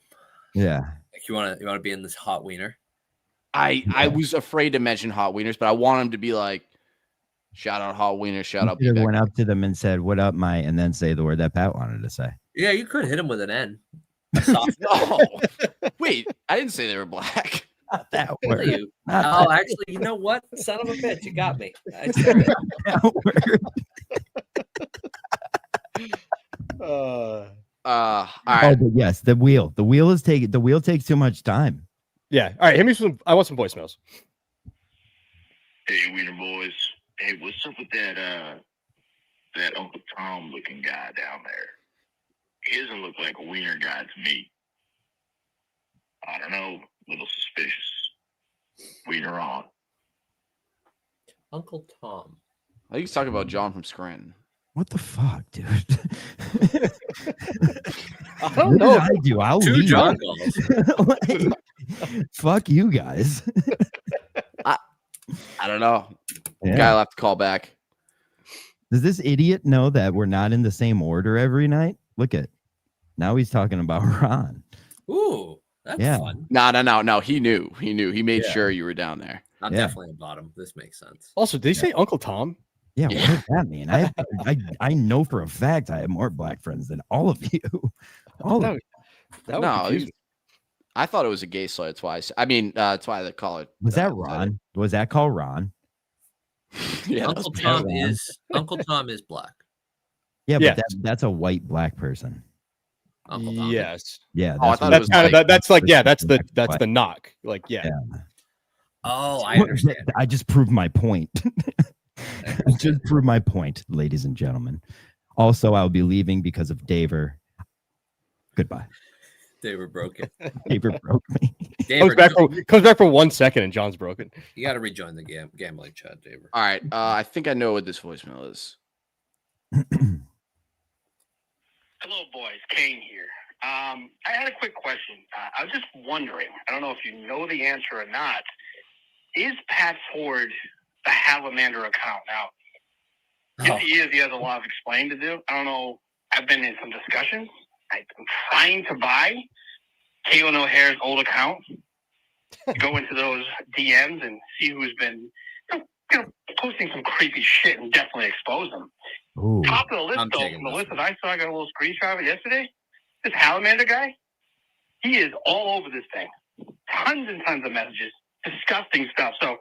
[SPEAKER 3] Yeah.
[SPEAKER 4] Like you want to be in this hot wiener.
[SPEAKER 2] I was afraid to mention Hot Wieners, but I want him to be like, shout out Hot Wieners, shout out.
[SPEAKER 3] You went up to them and said, "What up, Mike?" and then say the word that Pat wanted to say.
[SPEAKER 4] Yeah, you could hit him with an N.
[SPEAKER 2] No, wait, I didn't say they were black.
[SPEAKER 3] Not that
[SPEAKER 4] Really,
[SPEAKER 3] word.
[SPEAKER 4] you?
[SPEAKER 3] Not
[SPEAKER 4] Oh,
[SPEAKER 3] that
[SPEAKER 4] actually, you know what? Son of a bitch, you got me.
[SPEAKER 3] word.
[SPEAKER 2] All
[SPEAKER 3] Oh,
[SPEAKER 2] right.
[SPEAKER 3] but yes, the wheel. The wheel takes too much time.
[SPEAKER 1] Yeah. All right. Hit me some. I want some voicemails.
[SPEAKER 8] Hey, Wiener boys. Hey, what's up with that Uncle Tom looking guy down there? He doesn't look like a wiener guy to me. I don't know, a little suspicious. Wiener on.
[SPEAKER 4] Uncle Tom.
[SPEAKER 2] I think he's talking about John from Scranton.
[SPEAKER 3] What the fuck, dude?
[SPEAKER 1] I don't
[SPEAKER 3] What
[SPEAKER 1] know.
[SPEAKER 3] did I do? I'll
[SPEAKER 4] Two
[SPEAKER 3] leave.
[SPEAKER 4] John calls.
[SPEAKER 3] Like, fuck you guys.
[SPEAKER 2] I don't know.
[SPEAKER 3] Yeah.
[SPEAKER 2] Guy will have to call back.
[SPEAKER 3] Does this idiot know that we're not in the same order every night? Look at now he's talking about Ron.
[SPEAKER 4] Ooh, that's
[SPEAKER 3] Yeah.
[SPEAKER 4] fun.
[SPEAKER 2] No. He knew. He made
[SPEAKER 4] Yeah.
[SPEAKER 2] sure you were down there.
[SPEAKER 4] I'm
[SPEAKER 3] Yeah.
[SPEAKER 4] definitely a bottom. This makes sense.
[SPEAKER 1] Also, did he say Uncle Tom?
[SPEAKER 3] Yeah,
[SPEAKER 2] Yeah.
[SPEAKER 3] what does that mean? I know for a fact I have more black friends than all of you. All of you.
[SPEAKER 1] That would
[SPEAKER 2] No,
[SPEAKER 1] confuse me.
[SPEAKER 2] I thought it was a gay slur. That's why. That's why they call it.
[SPEAKER 3] Was that Ron? Was that called Ron?
[SPEAKER 2] Yeah,
[SPEAKER 4] Uncle
[SPEAKER 2] that's
[SPEAKER 4] Tom
[SPEAKER 3] Ron.
[SPEAKER 4] Uncle Tom is black.
[SPEAKER 3] Yeah,
[SPEAKER 1] Yes.
[SPEAKER 3] but that's a white black person.
[SPEAKER 4] Uncle Tom.
[SPEAKER 1] Yes.
[SPEAKER 3] Yeah,
[SPEAKER 2] Oh, I
[SPEAKER 3] that's
[SPEAKER 2] thought
[SPEAKER 3] what-
[SPEAKER 2] it
[SPEAKER 1] That's kind of that. That's like that's the
[SPEAKER 3] Black.
[SPEAKER 1] knock. Like yeah.
[SPEAKER 4] Oh, I understand.
[SPEAKER 3] I just proved my point. I just proved my point, ladies and gentlemen. Also, I'll be leaving because of Daver. Goodbye.
[SPEAKER 4] They were broken.
[SPEAKER 3] Daver broke me.
[SPEAKER 1] Comes back for 1 second and John's broken.
[SPEAKER 4] You got to rejoin the gambling chat, Daver.
[SPEAKER 2] All right. I think I know what this voicemail is.
[SPEAKER 9] Hello, boys. Kane here. I had a quick question. I was just wondering, I don't know if you know the answer or not. Is Pat Ford the Halamander account? Now, if he is, he has a lot of explaining to do. I don't know. I've been in some discussions. I'm trying to buy Caitlin O'Hare's old account, go into those DMs and see who's been posting some creepy shit and definitely expose them.
[SPEAKER 3] Ooh.
[SPEAKER 9] Top of the list,
[SPEAKER 4] I'm
[SPEAKER 9] though,
[SPEAKER 4] taking
[SPEAKER 9] from the
[SPEAKER 4] this
[SPEAKER 9] list
[SPEAKER 4] one.
[SPEAKER 9] that I saw, I got a little screenshot of it yesterday. This Halamander guy, he is all over this thing. Tons and tons of messages, disgusting stuff. So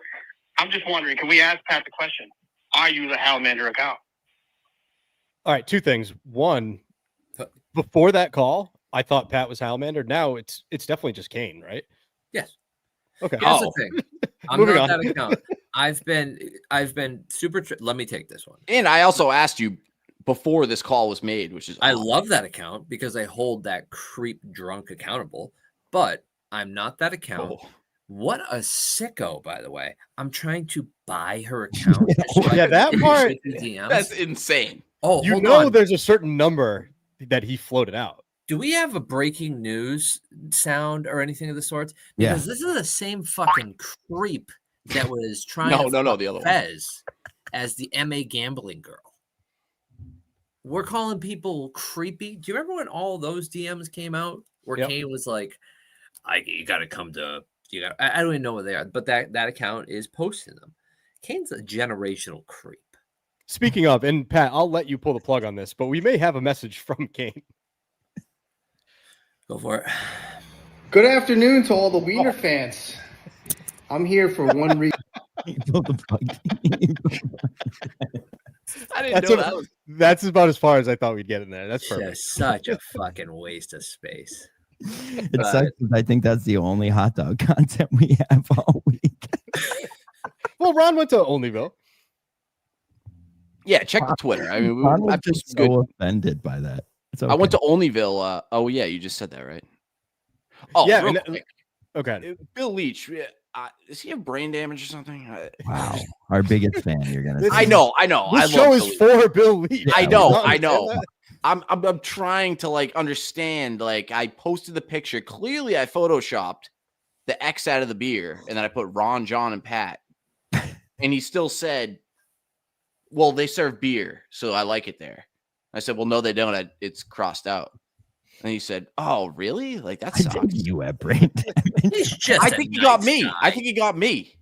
[SPEAKER 9] I'm just wondering, can we ask Pat the question, are you the Halamander account?
[SPEAKER 1] All right, two things. One, before that call, I thought Pat was Halamander. Now it's definitely just Kane, right?
[SPEAKER 4] Yes.
[SPEAKER 1] Okay.
[SPEAKER 4] Here's the thing. I'm
[SPEAKER 1] Moving
[SPEAKER 4] not
[SPEAKER 1] on.
[SPEAKER 4] that account. I've been super. Let me take this one.
[SPEAKER 2] And I also asked you before this call was made, which is
[SPEAKER 4] I
[SPEAKER 2] odd.
[SPEAKER 4] love that account because I hold that creep drunk accountable, but I'm not that account.
[SPEAKER 2] Oh.
[SPEAKER 4] What a sicko, by the way. I'm trying to buy her account. just so I
[SPEAKER 1] Yeah,
[SPEAKER 4] can
[SPEAKER 1] that
[SPEAKER 4] see
[SPEAKER 1] part-
[SPEAKER 4] DMs.
[SPEAKER 2] That's insane.
[SPEAKER 4] Oh,
[SPEAKER 1] You
[SPEAKER 4] hold
[SPEAKER 1] know,
[SPEAKER 4] on.
[SPEAKER 1] there's a certain number that he floated out.
[SPEAKER 4] Do we have a breaking news sound or anything of the sorts?
[SPEAKER 3] Yeah.
[SPEAKER 4] Because this is the same fucking creep that was trying
[SPEAKER 2] No,
[SPEAKER 4] to
[SPEAKER 2] no,
[SPEAKER 4] fuck
[SPEAKER 2] the other one.
[SPEAKER 4] Fez as the MA gambling girl. We're calling people creepy. Do you remember when all those DMs came out where
[SPEAKER 1] Yep.
[SPEAKER 4] Kane was like, you got to come to, I don't even know what they are, but that account is posting them. Kane's a generational creep.
[SPEAKER 1] Speaking of, and Pat, I'll let you pull the plug on this, but we may have a message from Kane.
[SPEAKER 4] Go for it.
[SPEAKER 5] Good afternoon to all the Wiener fans. I'm here for one reason.
[SPEAKER 3] He pulled the plug.
[SPEAKER 4] I didn't know that was
[SPEAKER 1] That's about as far as I thought we'd get in there. That's perfect.
[SPEAKER 4] just such a fucking waste of space.
[SPEAKER 3] It sucks 'cause I think that's the only hot dog content we have all week.
[SPEAKER 1] Well, Ron went to Onlyville.
[SPEAKER 2] Yeah, check the Twitter. I mean,
[SPEAKER 3] I'm
[SPEAKER 2] I've
[SPEAKER 3] just
[SPEAKER 2] just
[SPEAKER 3] so
[SPEAKER 2] good.
[SPEAKER 3] offended by that. It's
[SPEAKER 2] I went
[SPEAKER 3] okay.
[SPEAKER 2] to Onlyville. Oh yeah, you just said that, right? Oh
[SPEAKER 1] Yeah,
[SPEAKER 2] real
[SPEAKER 1] and-
[SPEAKER 2] quick.
[SPEAKER 1] Okay.
[SPEAKER 2] Bill Leach. Does he have brain damage or something?
[SPEAKER 3] Wow, our biggest fan. You're gonna.
[SPEAKER 1] This
[SPEAKER 3] say.
[SPEAKER 2] I know. I love
[SPEAKER 1] This show is
[SPEAKER 2] Bill Leach.
[SPEAKER 1] for Bill Leach.
[SPEAKER 2] I
[SPEAKER 1] You
[SPEAKER 2] know.
[SPEAKER 1] don't
[SPEAKER 2] I
[SPEAKER 1] understand
[SPEAKER 2] know.
[SPEAKER 1] that?
[SPEAKER 2] I'm trying to like understand. Like I posted the picture. Clearly, I photoshopped the X out of the beer, and then I put Ron, John, and Pat. And he still said, "Well, they serve beer, so I like it there." I said, "Well, no, they don't. It's crossed out." And he said, "Oh, really? Like that
[SPEAKER 3] I
[SPEAKER 2] sucks."
[SPEAKER 3] think you have brain damage.
[SPEAKER 4] He's just
[SPEAKER 2] I
[SPEAKER 4] a
[SPEAKER 2] think he got
[SPEAKER 4] nice
[SPEAKER 2] me.
[SPEAKER 4] guy.
[SPEAKER 2] I think he got me.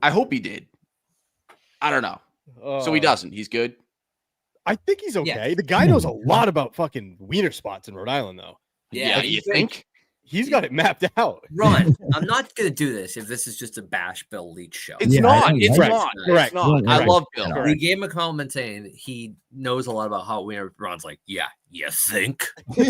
[SPEAKER 2] I hope he did. I don't know. So he doesn't. He's good.
[SPEAKER 1] I think he's okay.
[SPEAKER 4] Yeah.
[SPEAKER 1] The guy knows a lot about fucking wiener spots in Rhode Island, though.
[SPEAKER 4] Yeah,
[SPEAKER 2] You think?
[SPEAKER 1] He's got it mapped out.
[SPEAKER 4] Ron, I'm not gonna do this if this is just a bash Bill Leach show.
[SPEAKER 2] It's
[SPEAKER 3] Yeah,
[SPEAKER 2] not.
[SPEAKER 3] I-
[SPEAKER 2] It's
[SPEAKER 1] Correct.
[SPEAKER 2] not.
[SPEAKER 1] Correct.
[SPEAKER 2] It's not. I
[SPEAKER 3] Correct.
[SPEAKER 2] love Bill.
[SPEAKER 1] Correct.
[SPEAKER 4] We gave him a comment saying he knows a lot about hot wiener. Ron's like, yeah, you think? We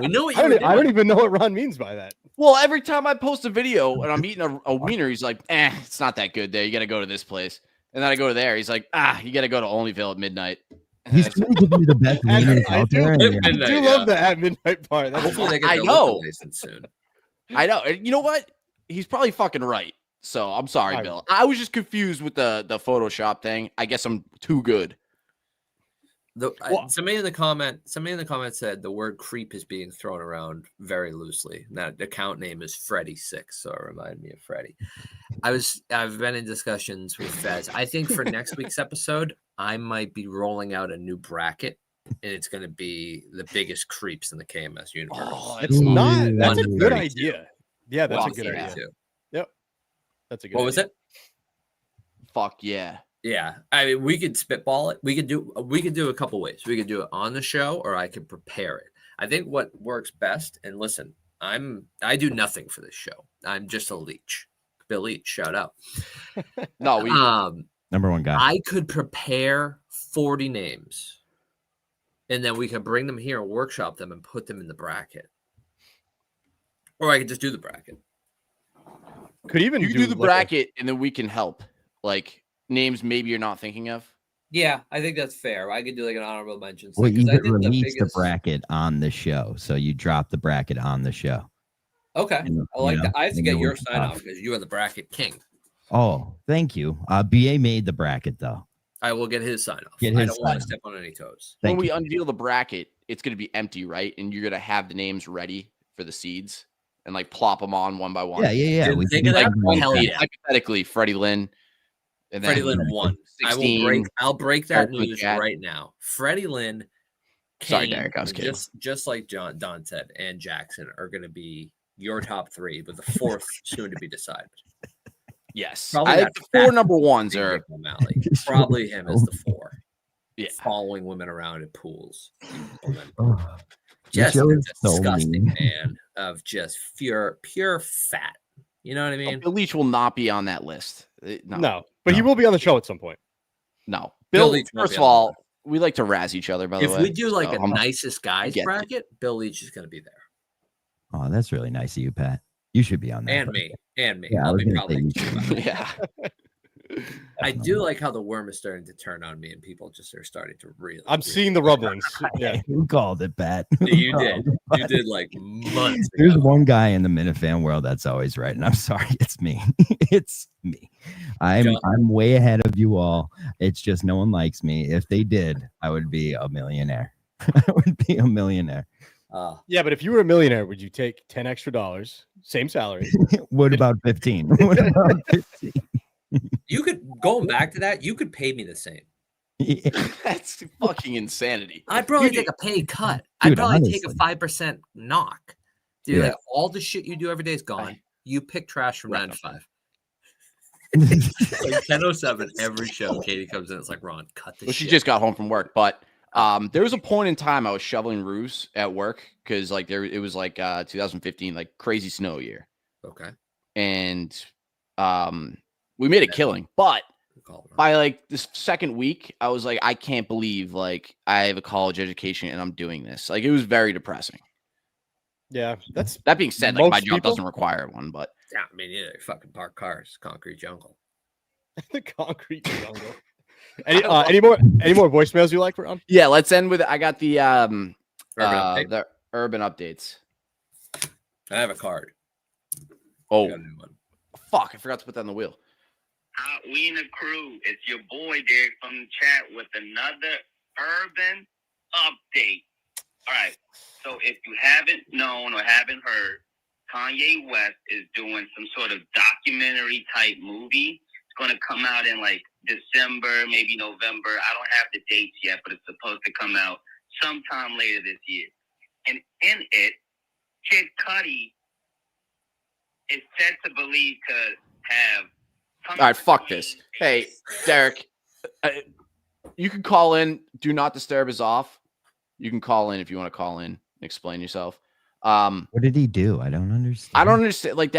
[SPEAKER 4] know what you were
[SPEAKER 1] I don't
[SPEAKER 4] doing.
[SPEAKER 1] even know what Ron means by that.
[SPEAKER 2] Well, every time I post a video and I'm eating a wiener, he's like, it's not that good there. You got to go to this place. And then I go to there. He's like, you got to go to Onlyville at midnight. And
[SPEAKER 3] He's
[SPEAKER 2] it's-
[SPEAKER 3] going to give you the best
[SPEAKER 1] And
[SPEAKER 3] wieners
[SPEAKER 1] I
[SPEAKER 3] out
[SPEAKER 1] do-
[SPEAKER 3] there.
[SPEAKER 1] I
[SPEAKER 3] and
[SPEAKER 4] Midnight,
[SPEAKER 1] do love the at midnight part. That's
[SPEAKER 4] Hopefully they get
[SPEAKER 2] I
[SPEAKER 4] their
[SPEAKER 2] know.
[SPEAKER 4] liquor license soon.
[SPEAKER 2] I know. And you know what? He's probably fucking right. So I'm sorry,
[SPEAKER 1] I-
[SPEAKER 2] Bill. I was just confused with the Photoshop thing. I guess I'm too good.
[SPEAKER 4] Somebody in the comment said the word creep is being thrown around very loosely. That account name is Freddy6, so it reminded me of Freddy. I've been in discussions with Fez. I think for next week's episode, I might be rolling out a new bracket, and it's going to be the biggest creeps in the KMS universe.
[SPEAKER 2] Oh,
[SPEAKER 1] It's not.
[SPEAKER 3] Ooh.
[SPEAKER 1] That's a
[SPEAKER 4] 1 to
[SPEAKER 1] good
[SPEAKER 4] 32.
[SPEAKER 1] idea. Yeah, that's a
[SPEAKER 2] Wow.
[SPEAKER 1] good idea.
[SPEAKER 4] 32.
[SPEAKER 1] That's a good
[SPEAKER 4] What was
[SPEAKER 1] idea.
[SPEAKER 4] it?
[SPEAKER 2] Fuck yeah.
[SPEAKER 4] Yeah, I mean, we could spitball it. We could do a couple ways. We could do it on the show, or I could prepare it. I think what works best. And listen, I do nothing for this show. I'm just a leech. Bill Leach, shout out.
[SPEAKER 2] No, we
[SPEAKER 3] Number one guy.
[SPEAKER 4] I could prepare 40 names, and then we could bring them here and workshop them and put them in the bracket. Or I could just do the bracket.
[SPEAKER 1] Could even
[SPEAKER 2] you can do the
[SPEAKER 1] like
[SPEAKER 2] bracket and then we can help. Like names maybe you're not thinking of.
[SPEAKER 4] Yeah, I think that's fair. I could do like an honorable mentions.
[SPEAKER 3] Well,
[SPEAKER 4] thing,
[SPEAKER 3] you
[SPEAKER 4] 'cause I
[SPEAKER 3] could
[SPEAKER 4] think
[SPEAKER 3] release the bracket on the show. So you drop the bracket on the show.
[SPEAKER 4] Okay,
[SPEAKER 3] You
[SPEAKER 4] I like
[SPEAKER 3] know,
[SPEAKER 4] that. I have to
[SPEAKER 3] and
[SPEAKER 4] get
[SPEAKER 3] then we
[SPEAKER 4] your
[SPEAKER 3] can
[SPEAKER 4] sign off
[SPEAKER 3] talk.
[SPEAKER 4] because you are the bracket king.
[SPEAKER 3] Oh, thank you. BA made the bracket, though.
[SPEAKER 4] I will get his sign off.
[SPEAKER 3] Get
[SPEAKER 4] I
[SPEAKER 3] his
[SPEAKER 4] don't want to
[SPEAKER 3] sign-off.
[SPEAKER 4] step on any toes.
[SPEAKER 2] When
[SPEAKER 3] Thank
[SPEAKER 2] we
[SPEAKER 3] you.
[SPEAKER 2] unveil the bracket, it's going to be empty, right? And you're going to have the names ready for the seeds and like plop them on one by one.
[SPEAKER 3] Yeah.
[SPEAKER 4] Didn't
[SPEAKER 3] We
[SPEAKER 4] think
[SPEAKER 3] can
[SPEAKER 4] of that?
[SPEAKER 3] do that.
[SPEAKER 4] Hell yeah.
[SPEAKER 2] Hypothetically, Freddie Lynn. And
[SPEAKER 4] Freddie
[SPEAKER 2] then
[SPEAKER 4] Lynn won.
[SPEAKER 2] 16.
[SPEAKER 4] I'll break that
[SPEAKER 2] Start with
[SPEAKER 4] news
[SPEAKER 2] Jack.
[SPEAKER 4] right now. Freddie Lynn,
[SPEAKER 2] Sorry,
[SPEAKER 4] Kane,
[SPEAKER 2] Derek, I was kidding.
[SPEAKER 4] just like Don said, and Jackson are going to be your top three, but the fourth soon to be decided.
[SPEAKER 2] Yes.
[SPEAKER 4] Probably
[SPEAKER 2] I think
[SPEAKER 4] that
[SPEAKER 2] the four
[SPEAKER 4] fat
[SPEAKER 2] number ones
[SPEAKER 4] Big
[SPEAKER 2] are.
[SPEAKER 4] Nick O'Malley. Probably him as the four.
[SPEAKER 2] Yeah.
[SPEAKER 4] Following women around at pools.
[SPEAKER 3] Oh,
[SPEAKER 4] Just
[SPEAKER 3] Joe
[SPEAKER 4] a
[SPEAKER 3] is so
[SPEAKER 4] disgusting
[SPEAKER 3] mean.
[SPEAKER 4] man of just pure fat. You know what I mean?
[SPEAKER 2] Bill Leach will not be on that list.
[SPEAKER 1] No, but he will be on the show at some point.
[SPEAKER 2] No.
[SPEAKER 4] Bill
[SPEAKER 2] Bill,
[SPEAKER 4] Leach won't
[SPEAKER 2] first
[SPEAKER 4] be
[SPEAKER 2] of
[SPEAKER 4] on the
[SPEAKER 2] all, we like to razz each other, by the
[SPEAKER 4] If
[SPEAKER 2] way.
[SPEAKER 4] we do like
[SPEAKER 2] so
[SPEAKER 4] a
[SPEAKER 2] I'm-
[SPEAKER 4] nicest guys
[SPEAKER 2] get it.
[SPEAKER 4] bracket, Bill Leach is going to be there.
[SPEAKER 3] Oh, that's really nice of you, Pat. You should be on that.
[SPEAKER 4] And
[SPEAKER 3] bracket.
[SPEAKER 4] me.
[SPEAKER 3] Yeah, I
[SPEAKER 4] I'll
[SPEAKER 3] was
[SPEAKER 4] be
[SPEAKER 3] gonna
[SPEAKER 4] probably.
[SPEAKER 3] say you should.
[SPEAKER 2] Yeah.
[SPEAKER 4] I do like how the worm is starting to turn on me, and people just are starting to really.
[SPEAKER 1] I'm seeing the rumblings. Yeah.
[SPEAKER 3] Who called it, Pat?
[SPEAKER 4] You did. You did like months
[SPEAKER 3] There's
[SPEAKER 4] ago.
[SPEAKER 3] one guy in the Minifan world that's always right, and I'm sorry, it's me. It's me. I'm way ahead of you all. It's just no one likes me. If they did, I would be a millionaire. I would be a millionaire.
[SPEAKER 1] Yeah, but if you were a millionaire, would you take $10 extra, same salary?
[SPEAKER 3] What about 15? What about 15?
[SPEAKER 4] You could going back to that. You could pay me the same.
[SPEAKER 2] That's fucking insanity.
[SPEAKER 4] I'd probably
[SPEAKER 2] You
[SPEAKER 4] take a pay cut.
[SPEAKER 3] Dude,
[SPEAKER 4] I'd probably take a
[SPEAKER 3] honestly.
[SPEAKER 4] 5% knock. Dude,
[SPEAKER 3] Yeah.
[SPEAKER 4] like all the shit you do every day is gone. You pick trash from 9 to 5. Like 10:07 every show. Katie comes in. It's like, Ron, cut this.
[SPEAKER 2] Well, she
[SPEAKER 4] shit.
[SPEAKER 2] just got home from work, but there was a point in time I was shoveling roofs at work because like it was like 2015, like crazy snow year,
[SPEAKER 4] Okay.
[SPEAKER 2] and we made a killing. But by like this second week, I was like, I can't believe like I have a college education and I'm doing this. Like it was very depressing.
[SPEAKER 1] Yeah,
[SPEAKER 2] that being said, like my
[SPEAKER 1] most
[SPEAKER 2] job
[SPEAKER 1] people-
[SPEAKER 2] doesn't require one, but
[SPEAKER 4] Yeah, I mean, yeah, fucking park cars, concrete jungle.
[SPEAKER 1] the concrete jungle. Any more voicemails you like, Ron?
[SPEAKER 2] yeah, let's end with I got the
[SPEAKER 4] update?
[SPEAKER 2] the urban updates.
[SPEAKER 4] I have a card.
[SPEAKER 2] Oh,
[SPEAKER 4] I got a new one.
[SPEAKER 2] fuck, I forgot to put that on the wheel.
[SPEAKER 9] Hot Wiener crew, it's your boy Derek from the chat with another urban update. All right, so if you haven't known or haven't heard, Kanye West is doing some sort of documentary type movie. It's going to come out in like December, maybe November. I don't have the dates yet, but it's supposed to come out sometime later this year. And in it, Kid Cudi is said to believe to have.
[SPEAKER 2] All right, fuck this. Hey, Derek, you can call in. Do not disturb is off. You can call in if you want to call in and explain yourself.
[SPEAKER 3] What did he do? I don't understand.
[SPEAKER 2] I don't understand. Like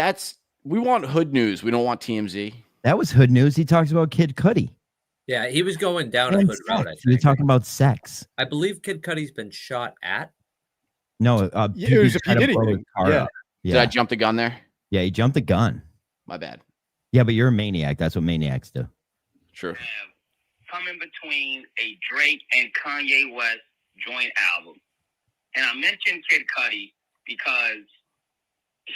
[SPEAKER 2] we want hood news. We don't want TMZ.
[SPEAKER 3] That was hood news. He talks about Kid Cudi.
[SPEAKER 4] Yeah, he was going down a
[SPEAKER 3] And
[SPEAKER 4] hood road. I
[SPEAKER 3] sex. He was
[SPEAKER 4] think.
[SPEAKER 3] talking about sex.
[SPEAKER 4] I believe Kid Cudi's been shot at.
[SPEAKER 3] No,
[SPEAKER 1] Yeah, it was a
[SPEAKER 3] tried to
[SPEAKER 1] P. Diddy
[SPEAKER 3] blow his
[SPEAKER 1] thing.
[SPEAKER 3] car
[SPEAKER 1] Yeah.
[SPEAKER 3] up.
[SPEAKER 2] Did I jump the gun there?
[SPEAKER 3] Yeah, he jumped the gun.
[SPEAKER 2] My bad.
[SPEAKER 3] Yeah, but you're a maniac. That's what maniacs do.
[SPEAKER 2] True.
[SPEAKER 9] Have coming between a Drake and Kanye West joint album. And I mentioned Kid Cudi because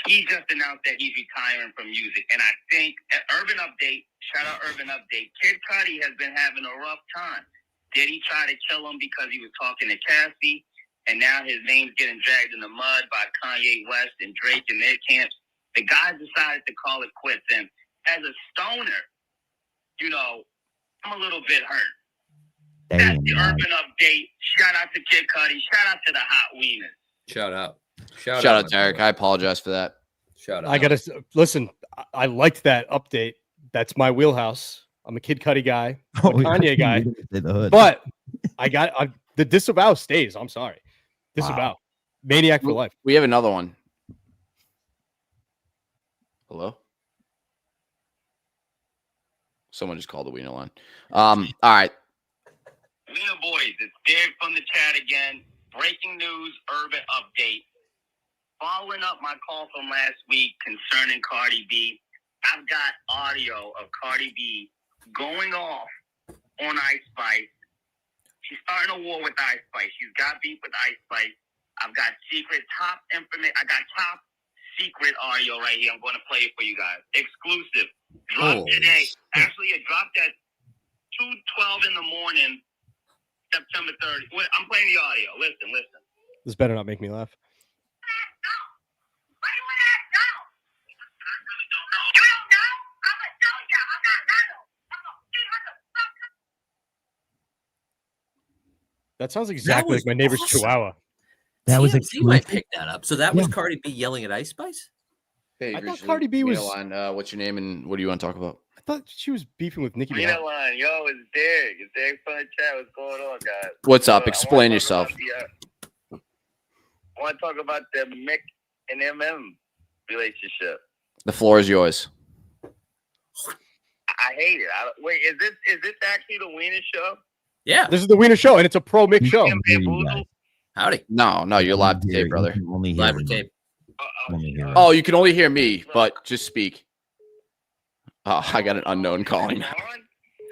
[SPEAKER 9] he just announced that he's retiring from music. And I think at Urban Update, shout out Urban Update, Kid Cudi has been having a rough time. Did he try to kill him because he was talking to Cassie? And now his name's getting dragged in the mud by Kanye West and Drake and their camps. The guys decided to call it quits. And as a stoner, you know, I'm a little bit hurt. That's the Urban Update. Shout out to Kid Cudi. Shout out to the Hot Wieners.
[SPEAKER 4] Shout out.
[SPEAKER 2] Shout out, Derek. I apologize for that.
[SPEAKER 4] Shout out.
[SPEAKER 1] I gotta listen. I liked that update. That's my wheelhouse. I'm a Kid Cudi guy, I'm a Kanye guy, but the disavow stays. I'm sorry, disavow, maniac for life.
[SPEAKER 2] We have another one. Hello. Someone just called the Wiener line. All right.
[SPEAKER 9] Wiener boys, it's Derek from the chat again. Breaking news, urban update. Following up my call from last week concerning Cardi B, I've got audio of Cardi B going off on Ice Spice. She's starting a war with Ice Spice. She's got beef with Ice Spice. I've got top secret audio right here. I'm going to play it for you guys. Exclusive. Drop today. Actually, it dropped at 2:12 in the morning, September 30th. I'm playing the audio. Listen.
[SPEAKER 1] This better not make me laugh. That sounds exactly like my neighbor's chihuahua.
[SPEAKER 3] That was
[SPEAKER 4] TMZ might
[SPEAKER 3] exclusive.
[SPEAKER 4] pick that up. So that was Cardi B yelling at Ice Spice?
[SPEAKER 2] Hey,
[SPEAKER 1] I thought Cardi B was.
[SPEAKER 2] Line, what's your name and what do you want to talk about?
[SPEAKER 1] I thought she was beefing with Nicki
[SPEAKER 9] Wiener
[SPEAKER 1] Minaj.
[SPEAKER 9] line, yo, it's Derek. It's Derek from the chat. What's going on, guys?
[SPEAKER 2] What's up?
[SPEAKER 9] I
[SPEAKER 2] Explain
[SPEAKER 9] wanna
[SPEAKER 2] yourself.
[SPEAKER 9] talk about I want to talk about the Mick and MM relationship.
[SPEAKER 2] The floor is yours.
[SPEAKER 9] I hate it. Wait, is this actually the Wiener show?
[SPEAKER 4] Yeah.
[SPEAKER 1] This is the Wiener Show, and it's a pro mix show.
[SPEAKER 4] Howdy.
[SPEAKER 2] No, you're live to tape, brother.
[SPEAKER 4] Live to tape.
[SPEAKER 2] Oh, you can only hear me, but just speak. Oh, I got an unknown calling.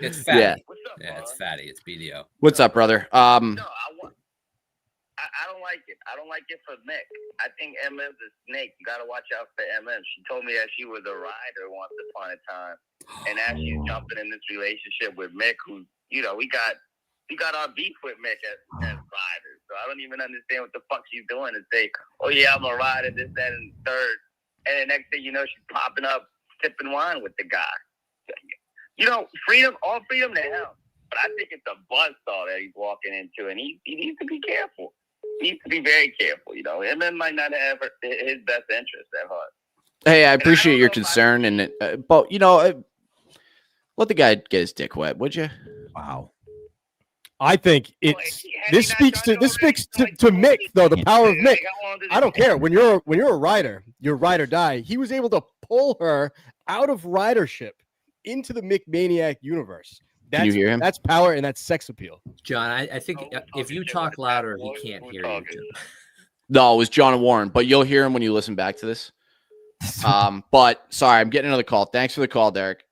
[SPEAKER 4] It's fatty.
[SPEAKER 2] Yeah.
[SPEAKER 4] Yeah, it's fatty. It's BDO.
[SPEAKER 2] What's up, brother?
[SPEAKER 9] No, I don't like it. I don't like it for Mick. I think MM's a snake. You got to watch out for MM. She told me that she was a rider once upon a time. And now she's jumping in this relationship with Mick, who, you know, we got our beef with Mick as riders. So I don't even understand what the fuck she's doing to say, oh, yeah, I'm a rider, this, that, and the third. And the next thing you know, she's popping up, sipping wine with the guy. You know, all freedom to him. But I think it's a buzzsaw that he's walking into, and he needs to be careful. He needs to be very careful, you know. MM might not have his best interest at heart.
[SPEAKER 2] Hey, I appreciate your concern, but you know, let the guy get his dick wet, would you?
[SPEAKER 3] Wow.
[SPEAKER 1] I think this speaks to Mick though, the power of Mick. I don't care when you're a rider, you're ride or die. He was able to pull her out of ridership into the McManiac universe. That's,
[SPEAKER 2] you hear him?
[SPEAKER 1] That's power and that's sex appeal.
[SPEAKER 4] John, I think if you talk louder, he can't hear you. John.
[SPEAKER 2] No, it was John and Warren, but you'll hear him when you listen back to this. But sorry, I'm getting another call. Thanks for the call, Derek.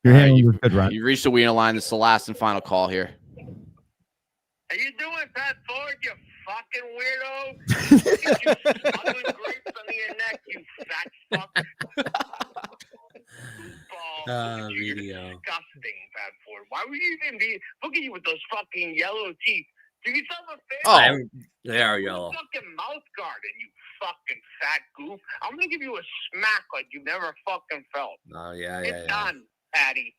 [SPEAKER 3] You're handling
[SPEAKER 2] you,
[SPEAKER 3] this good, Ron.
[SPEAKER 2] You reached the Wiener line. This is the last and final call here.
[SPEAKER 9] Are you doing Pat Ford, you fucking weirdo? You smuggling grapes under your neck, you fat fuck.
[SPEAKER 4] Video.
[SPEAKER 9] Disgusting, Pat Ford. Why would you even be? Look at you with those fucking yellow teeth. Do yourself a favor.
[SPEAKER 2] Oh,
[SPEAKER 4] they are yellow.
[SPEAKER 9] Fucking mouth guard, and you fucking fat goof. I'm gonna give you a smack like you never fucking felt.
[SPEAKER 4] Oh yeah.
[SPEAKER 9] It's done, Patty.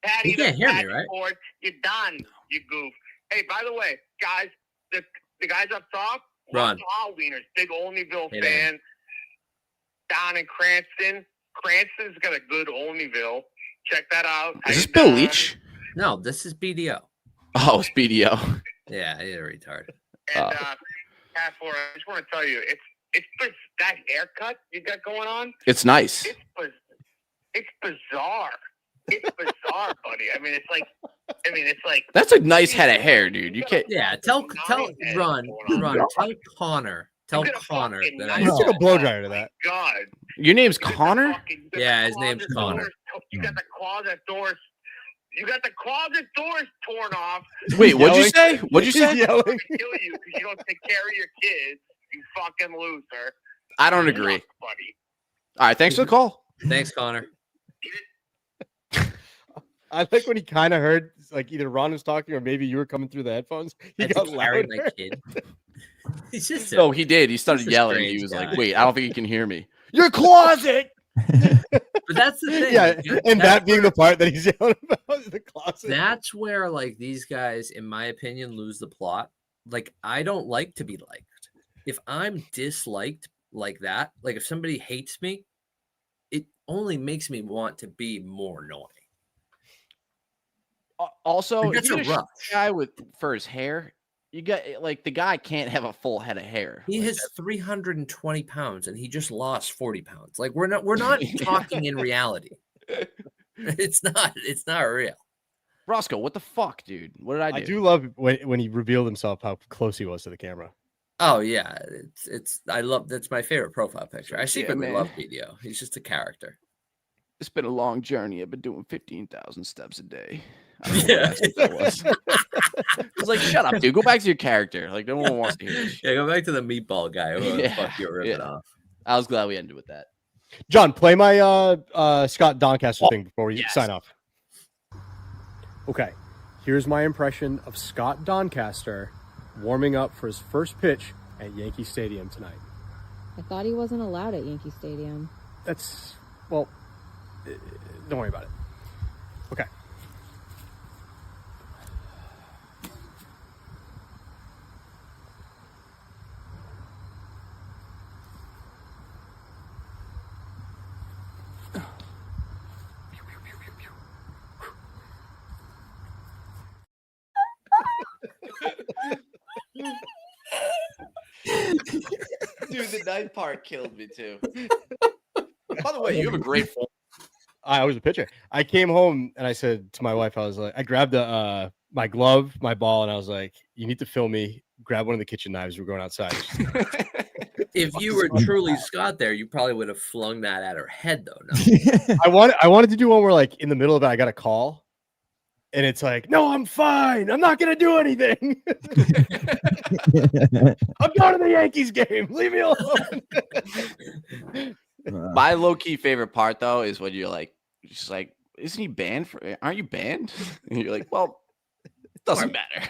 [SPEAKER 9] Patty,
[SPEAKER 4] You can't hear me, right?
[SPEAKER 9] Ford, you're done, you goof. Hey, by the way, guys, the guys up top,
[SPEAKER 4] Ron.
[SPEAKER 9] Wieners, big Olneyville
[SPEAKER 4] Hey,
[SPEAKER 9] fan. Down in Cranston. Cranston's got a good Olneyville. Check that out.
[SPEAKER 2] Is this Bill Leach?
[SPEAKER 4] No, this is BDO.
[SPEAKER 2] Oh, it's BDO.
[SPEAKER 4] Yeah, he's a retard.
[SPEAKER 9] And Pat Ford, I just want to tell you, it's that haircut you got going on.
[SPEAKER 2] It's nice.
[SPEAKER 9] It's bizarre. It's bizarre, buddy. I mean, it's like
[SPEAKER 2] That's a nice head of hair, dude. You can't.
[SPEAKER 4] Yeah, tell Ron, tell Connor that I
[SPEAKER 1] You took a blow dryer to that.
[SPEAKER 9] God.
[SPEAKER 2] Your name's Connor?
[SPEAKER 4] Yeah, his name's Connor.
[SPEAKER 9] You got the closet doors. You got the closet doors torn off.
[SPEAKER 2] Wait, what'd you say? What'd you say?
[SPEAKER 9] Kill you because you don't take care of your kids. You fucking loser.
[SPEAKER 2] I don't agree.
[SPEAKER 9] Buddy.
[SPEAKER 2] All right, thanks for the call.
[SPEAKER 4] Thanks, Connor.
[SPEAKER 1] I like when he kind of heard like either Ron was talking or maybe you were coming through the headphones. He got louder.
[SPEAKER 4] My kid. He's just
[SPEAKER 2] No, he did. He started yelling. He was
[SPEAKER 4] guy.
[SPEAKER 2] like, "Wait, I don't think he can hear me." Your closet.
[SPEAKER 4] But that's the thing.
[SPEAKER 1] Yeah, and that being the part that he's yelling about is the closet.
[SPEAKER 4] That's where like these guys, in my opinion, lose the plot. Like, I don't like to be liked. If I'm disliked like that, like if somebody hates me, it only makes me want to be more annoying.
[SPEAKER 2] Also,
[SPEAKER 4] Like, that's
[SPEAKER 2] if
[SPEAKER 4] a
[SPEAKER 2] you get
[SPEAKER 4] rush.
[SPEAKER 2] guy for his hair, you got like the guy can't have a full head of hair.
[SPEAKER 4] He has 320 pounds and he just lost 40 pounds. Like we're not talking in reality. It's not real.
[SPEAKER 2] Roscoe, what the fuck, dude? What did I do?
[SPEAKER 1] I do love when he revealed himself how close he was to the camera.
[SPEAKER 4] Oh yeah, that's my favorite profile picture. I secretly
[SPEAKER 2] man.
[SPEAKER 4] love BDO. He's just a character.
[SPEAKER 2] It's been a long journey. I've been doing 15,000 steps a day.
[SPEAKER 4] Yeah.
[SPEAKER 2] That was. I was like, shut up, dude. Go back to your character. Like, no one wants to hear this.
[SPEAKER 4] Yeah, go back to the meatball guy. Who the fuck you were ripping off.
[SPEAKER 2] I was glad we ended with that.
[SPEAKER 1] John, play my Scott Doncaster thing before we sign off. Okay, here's my impression of Scott Doncaster warming up for his first pitch at Yankee Stadium tonight.
[SPEAKER 11] I thought he wasn't allowed at Yankee Stadium.
[SPEAKER 1] That's, well, don't worry about it. Okay.
[SPEAKER 2] Dude, the night part killed me too. By the way, you have a great phone.
[SPEAKER 1] I was a pitcher. I came home and I said to my wife, I was like, I grabbed my glove, my ball, and I was like, you need to film me. Grab one of the kitchen knives. We're going outside.
[SPEAKER 4] If you were truly Scott there, you probably would have flung that at her head, though. No.
[SPEAKER 1] I wanted to do one where, like, in the middle of it, I got a call, and it's like, no, I'm fine. I'm not gonna do anything. I'm going to the Yankees game. Leave me alone.
[SPEAKER 2] My low-key favorite part though is when you're like, just like, isn't he banned for? Aren't you banned? And you're like, well, it doesn't matter.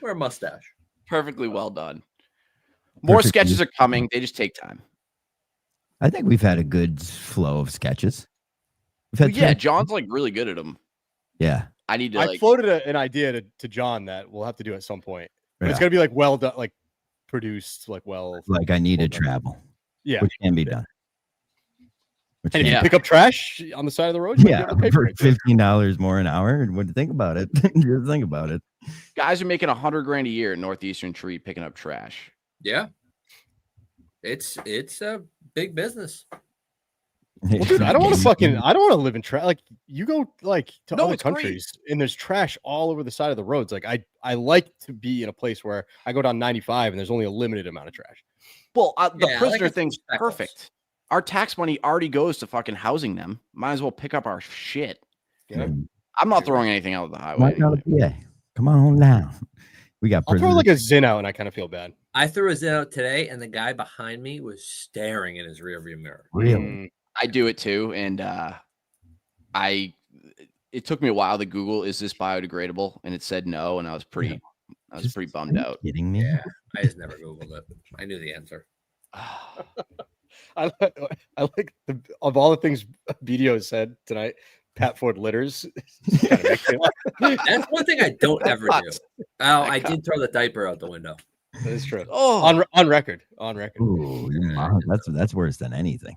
[SPEAKER 4] Wear a mustache.
[SPEAKER 2] Perfectly well done. More sketches are coming. They just take time.
[SPEAKER 3] I think we've had a good flow of sketches. We've had
[SPEAKER 2] Yeah, John's like really good at them.
[SPEAKER 3] Yeah.
[SPEAKER 2] I need to.
[SPEAKER 1] I
[SPEAKER 2] Like,
[SPEAKER 1] floated an idea to John that we'll have to do at some point. But it's
[SPEAKER 3] Yeah.
[SPEAKER 1] gonna be like well done, like produced, like well.
[SPEAKER 3] Like I need to travel.
[SPEAKER 1] Yeah,
[SPEAKER 3] which can be done. Which
[SPEAKER 1] and if
[SPEAKER 3] can-
[SPEAKER 1] you pick up trash on the side of the road, you might be
[SPEAKER 3] yeah,
[SPEAKER 1] able to pay for
[SPEAKER 3] for
[SPEAKER 1] it.
[SPEAKER 3] $15 more an hour. And what do you think about it? Just think about it.
[SPEAKER 2] guys are making $100,000 a year in Northeastern Tree picking up trash.
[SPEAKER 4] Yeah. It's a big business.
[SPEAKER 1] Well, dude, I don't want to live in trash. Like, you go like to
[SPEAKER 2] No,
[SPEAKER 1] other
[SPEAKER 2] it's great.
[SPEAKER 1] countries and there's trash all over the side of the roads. Like, I like to be in a place where I go down 95 and there's only a limited amount of trash.
[SPEAKER 2] Well, the
[SPEAKER 4] Yeah, I
[SPEAKER 2] prisoner
[SPEAKER 4] like
[SPEAKER 2] thing's
[SPEAKER 4] speckles.
[SPEAKER 2] perfect. Our tax money already goes to fucking housing them. Might as well pick up our shit.
[SPEAKER 1] Yeah.
[SPEAKER 2] I'm not throwing anything out of the highway.
[SPEAKER 3] Why not a PA? Come on down. We got
[SPEAKER 1] I'll throw
[SPEAKER 3] prisoners.
[SPEAKER 1] like a Zin out and I kind of feel bad.
[SPEAKER 4] I threw a Zin out today, and the guy behind me was staring in his rearview mirror.
[SPEAKER 3] Really?
[SPEAKER 2] I do it too, and it took me a while to Google, is this biodegradable? And it said no, and I was pretty bummed out.
[SPEAKER 3] Kidding me?
[SPEAKER 4] Yeah, I just never Googled it. I knew the answer.
[SPEAKER 1] I like of all the things BDO said tonight, Pat Ford litters.
[SPEAKER 4] That's one thing I don't ever do. Oh, I did throw the diaper out the window.
[SPEAKER 1] That is true.
[SPEAKER 2] Oh,
[SPEAKER 1] On record.
[SPEAKER 3] Ooh, yeah, that's worse than anything.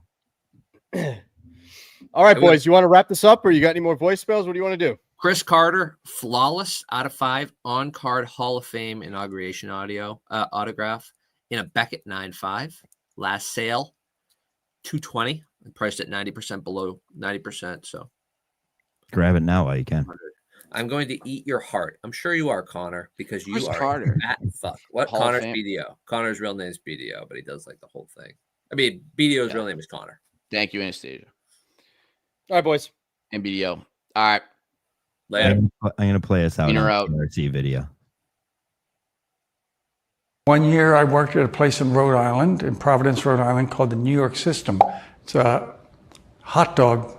[SPEAKER 1] All right, boys. You want to wrap this up, or you got any more voicemails? What do you want to do?
[SPEAKER 4] Chris Carter, flawless out of 5 on card Hall of Fame inauguration autograph in a Beckett 9.5. Last sale, $220, priced at 90% below 90%. So
[SPEAKER 3] Grab it now while you can.
[SPEAKER 4] I'm going to eat your heart. I'm sure you are, Connor, because you
[SPEAKER 2] Chris
[SPEAKER 4] are
[SPEAKER 2] Carter.
[SPEAKER 4] fat fuck. What?
[SPEAKER 2] Hall of
[SPEAKER 4] Connor's
[SPEAKER 2] Fame.
[SPEAKER 4] BDO. Connor's real name is BDO, but he does like the whole thing. I mean, BDO's real name is Connor.
[SPEAKER 2] Thank you, Anastasia.
[SPEAKER 1] All right, boys.
[SPEAKER 2] And BDO. All right.
[SPEAKER 4] Later.
[SPEAKER 3] I'm gonna play us out
[SPEAKER 2] Wiener
[SPEAKER 3] on
[SPEAKER 2] out.
[SPEAKER 3] CRC video.
[SPEAKER 12] One year I worked at a place in Rhode Island, in Providence, Rhode Island, called the New York System. It's a hot dog.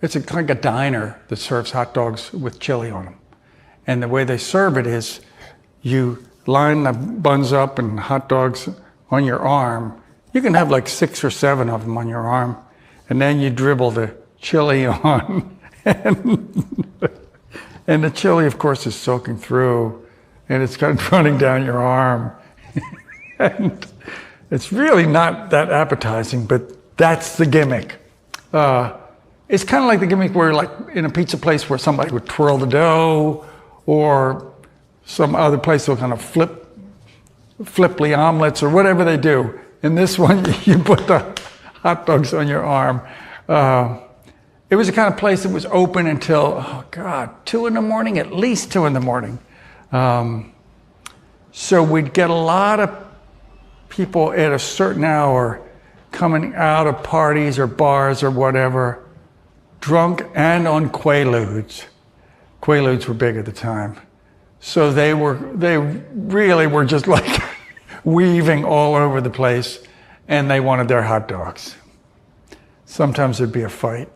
[SPEAKER 12] It's like a diner that serves hot dogs with chili on them. And the way they serve it is you line the buns up and hot dogs on your arm. You can have like 6 or 7 of them on your arm. And then you dribble the chili on. And the chili, of course, is soaking through. And it's kind of running down your arm. And it's really not that appetizing, but that's the gimmick. It's kind of like the gimmick where, like, in a pizza place where somebody would twirl the dough, or some other place will kind of flip the omelets or whatever they do. In this one, you put the hot dogs on your arm. It was the kind of place that was open until, 2 in the morning, at least 2 in the morning. So we'd get a lot of people at a certain hour coming out of parties or bars or whatever, drunk and on Quaaludes. Quaaludes were big at the time. So they really were just like weaving all over the place, and they wanted their hot dogs. Sometimes there'd be a fight.